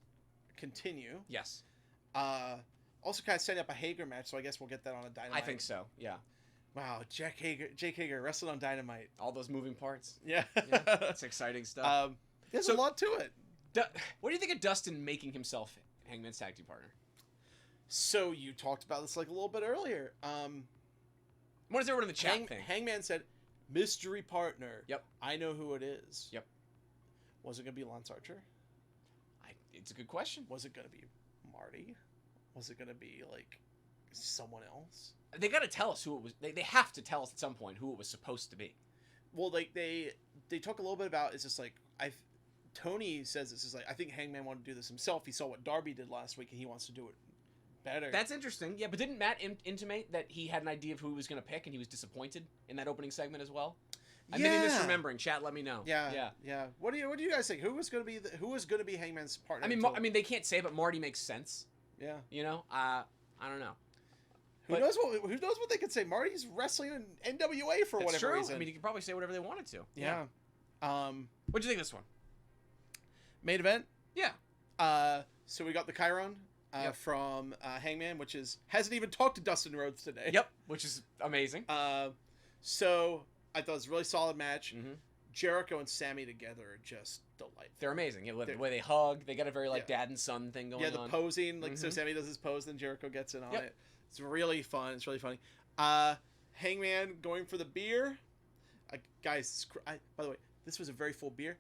B: continue.
C: Yes.
B: Also, kind of setting up a Hager match, so I guess we'll get that on a Dynamite.
C: I think so. Yeah.
B: Wow, Jake Hager wrestled on Dynamite.
C: All those moving parts.
B: Yeah,
C: That's exciting stuff.
B: There's a lot to it.
C: What do you think of Dustin making himself Hangman's tag team partner?
B: So you talked about this like a little bit earlier.
C: What is everyone in the chat think?
B: Hangman said, "Mystery partner."
C: Yep.
B: I know who it is.
C: Yep.
B: Was it gonna be Lance Archer?
C: It's a good question.
B: Was it gonna be Marty? Was it gonna be like someone else?
C: They got to tell us who it was. They have to tell us at some point who it was supposed to be.
B: Well, like they talk a little bit about, it's just like Tony says it's just like, I think Hangman wanted to do this himself. He saw what Darby did last week and he wants to do it better.
C: That's interesting. Yeah, but didn't Matt intimate that he had an idea of who he was going to pick and he was disappointed in that opening segment as well? I may be misremembering. Chat, let me know.
B: Yeah. What do you guys think? Who was going to be Hangman's partner?
C: I mean, they can't say, but Marty makes sense.
B: Yeah.
C: You know, I don't know.
B: Who knows what they could say? Marty's wrestling in NWA for whatever reason.
C: I mean, you could probably say whatever they wanted to.
B: Yeah.
C: What'd you think of this one?
B: Main event?
C: Yeah.
B: So we got the Chiron from Hangman, which hasn't even talked to Dustin Rhodes today.
C: Yep, which is amazing.
B: So I thought it was a really solid match.
C: Mm-hmm.
B: Jericho and Sammy together are just delightful.
C: They're amazing. The way they hug, they got a very dad and son thing going on.
B: Yeah, the posing, so Sammy does his pose, then Jericho gets in on it. It's really fun. It's really funny. Hangman going for the beer. Guys, by the way, this was a very full beer.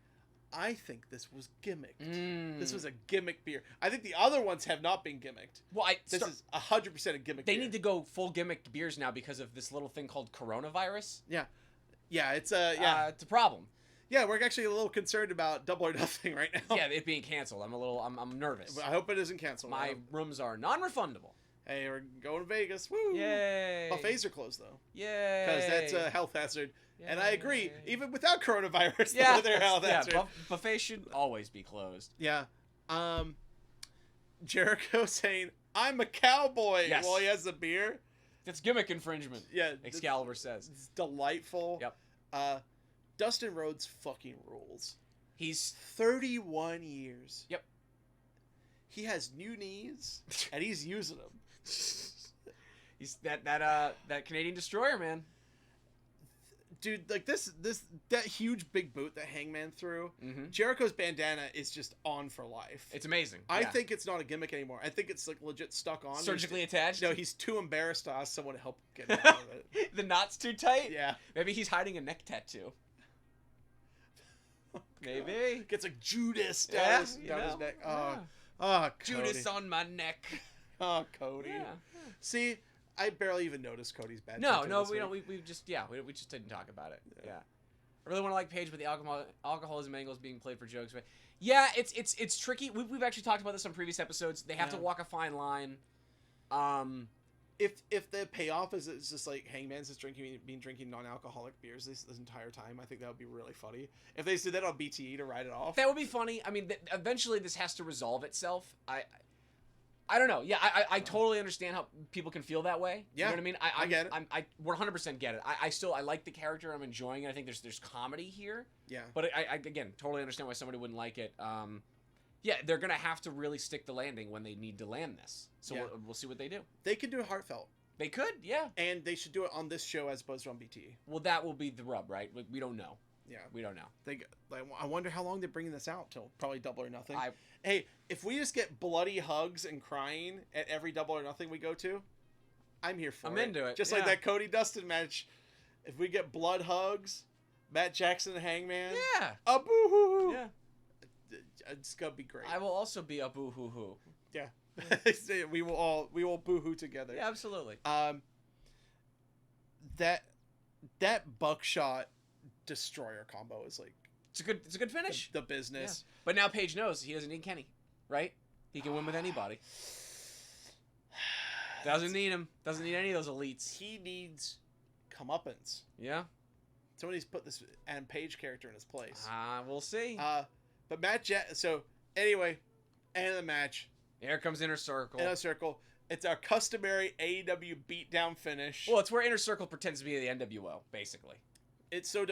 B: I think this was gimmicked. This was a gimmick beer. I think the other ones have not been gimmicked.
C: Well,
B: this is 100% a gimmick beer.
C: They need to go full gimmicked beers now because of this little thing called coronavirus.
B: Yeah, it's
C: it's a problem.
B: Yeah, we're actually a little concerned about Double or Nothing right now.
C: Yeah, it being canceled. I'm nervous.
B: I hope it isn't canceled.
C: My rooms are non-refundable.
B: Hey, we're going to Vegas. Woo!
C: Yay!
B: Buffets are closed though.
C: Yay!
B: Because that's a health hazard.
C: Yay.
B: And I agree, even without coronavirus, they're health hazard.
C: Buffets should always be closed.
B: Yeah. Jericho saying, "I'm a cowboy," while he has the beer.
C: That's gimmick infringement.
B: Yeah.
C: Excalibur says.
B: It's delightful.
C: Yep.
B: Dustin Rhodes fucking rules.
C: He's
B: 31 years.
C: Yep.
B: He has new knees, and he's using them.
C: He's that Canadian destroyer, man.
B: Dude, like that huge big boot that Hangman threw.
C: Mm-hmm.
B: Jericho's bandana is just on for life.
C: It's amazing.
B: I think it's not a gimmick anymore. I think it's like legit stuck on.
C: Surgically attached?
B: No, he's too embarrassed to ask someone to help get him out of it.
C: The knot's too tight?
B: Yeah.
C: Maybe he's hiding a neck tattoo. Maybe.
B: Gets like Judas down his neck. Oh, Cody.
C: Judas on my neck.
B: Oh, Cody.
C: Yeah.
B: See, I barely even noticed Cody's bad.
C: No, we don't. We just didn't talk about it. Yeah. I really want to like Paige, but the alcoholism angle is being played for jokes. But yeah, it's tricky. We've actually talked about this on previous episodes. They have to walk a fine line.
B: If the payoff is it's just like Hangman's just drinking non-alcoholic beers this entire time, I think that would be really funny. If they did that on BTE to write it off,
C: that would be funny. I mean, eventually this has to resolve itself. I don't know. Yeah, I totally understand how people can feel that way.
B: Yeah,
C: you know what I mean?
B: I get it.
C: I 100% get it. I like the character. I'm enjoying it. I think there's comedy here.
B: Yeah.
C: But I again totally understand why somebody wouldn't like it. Yeah, they're gonna have to really stick the landing when they need to land this. So we'll see what they do.
B: They could do it heartfelt.
C: They could, yeah.
B: And they should do it on this show as opposed to on BTE.
C: Well, that will be the rub, right? We don't know.
B: Yeah,
C: we don't know.
B: I wonder how long they're bringing this out till. Probably Double or Nothing. Hey, if we just get bloody hugs and crying at every Double or Nothing we go to, I'm here for it.
C: I'm into it.
B: Just like that Cody Dustin match. If we get blood hugs, Matt Jackson and Hangman.
C: Yeah.
B: A boo hoo hoo.
C: Yeah.
B: It's gonna be great.
C: I will also be a boo hoo hoo.
B: Yeah. we will boo hoo together.
C: Yeah, absolutely.
B: that buckshot destroyer combo is like
C: It's a good finish.
B: the business.
C: Yeah. But now Paige knows he doesn't need Kenny, right? He can win with anybody. Doesn't need him. Doesn't need any of those elites.
B: He needs comeuppance.
C: Yeah.
B: Somebody's put this Adam Page character in his place.
C: We'll see.
B: But so anyway, end of the match.
C: Here comes Inner Circle.
B: Inner Circle. It's our customary AEW beatdown finish.
C: Well, it's where Inner Circle pretends to be the NWO, basically.
B: It's so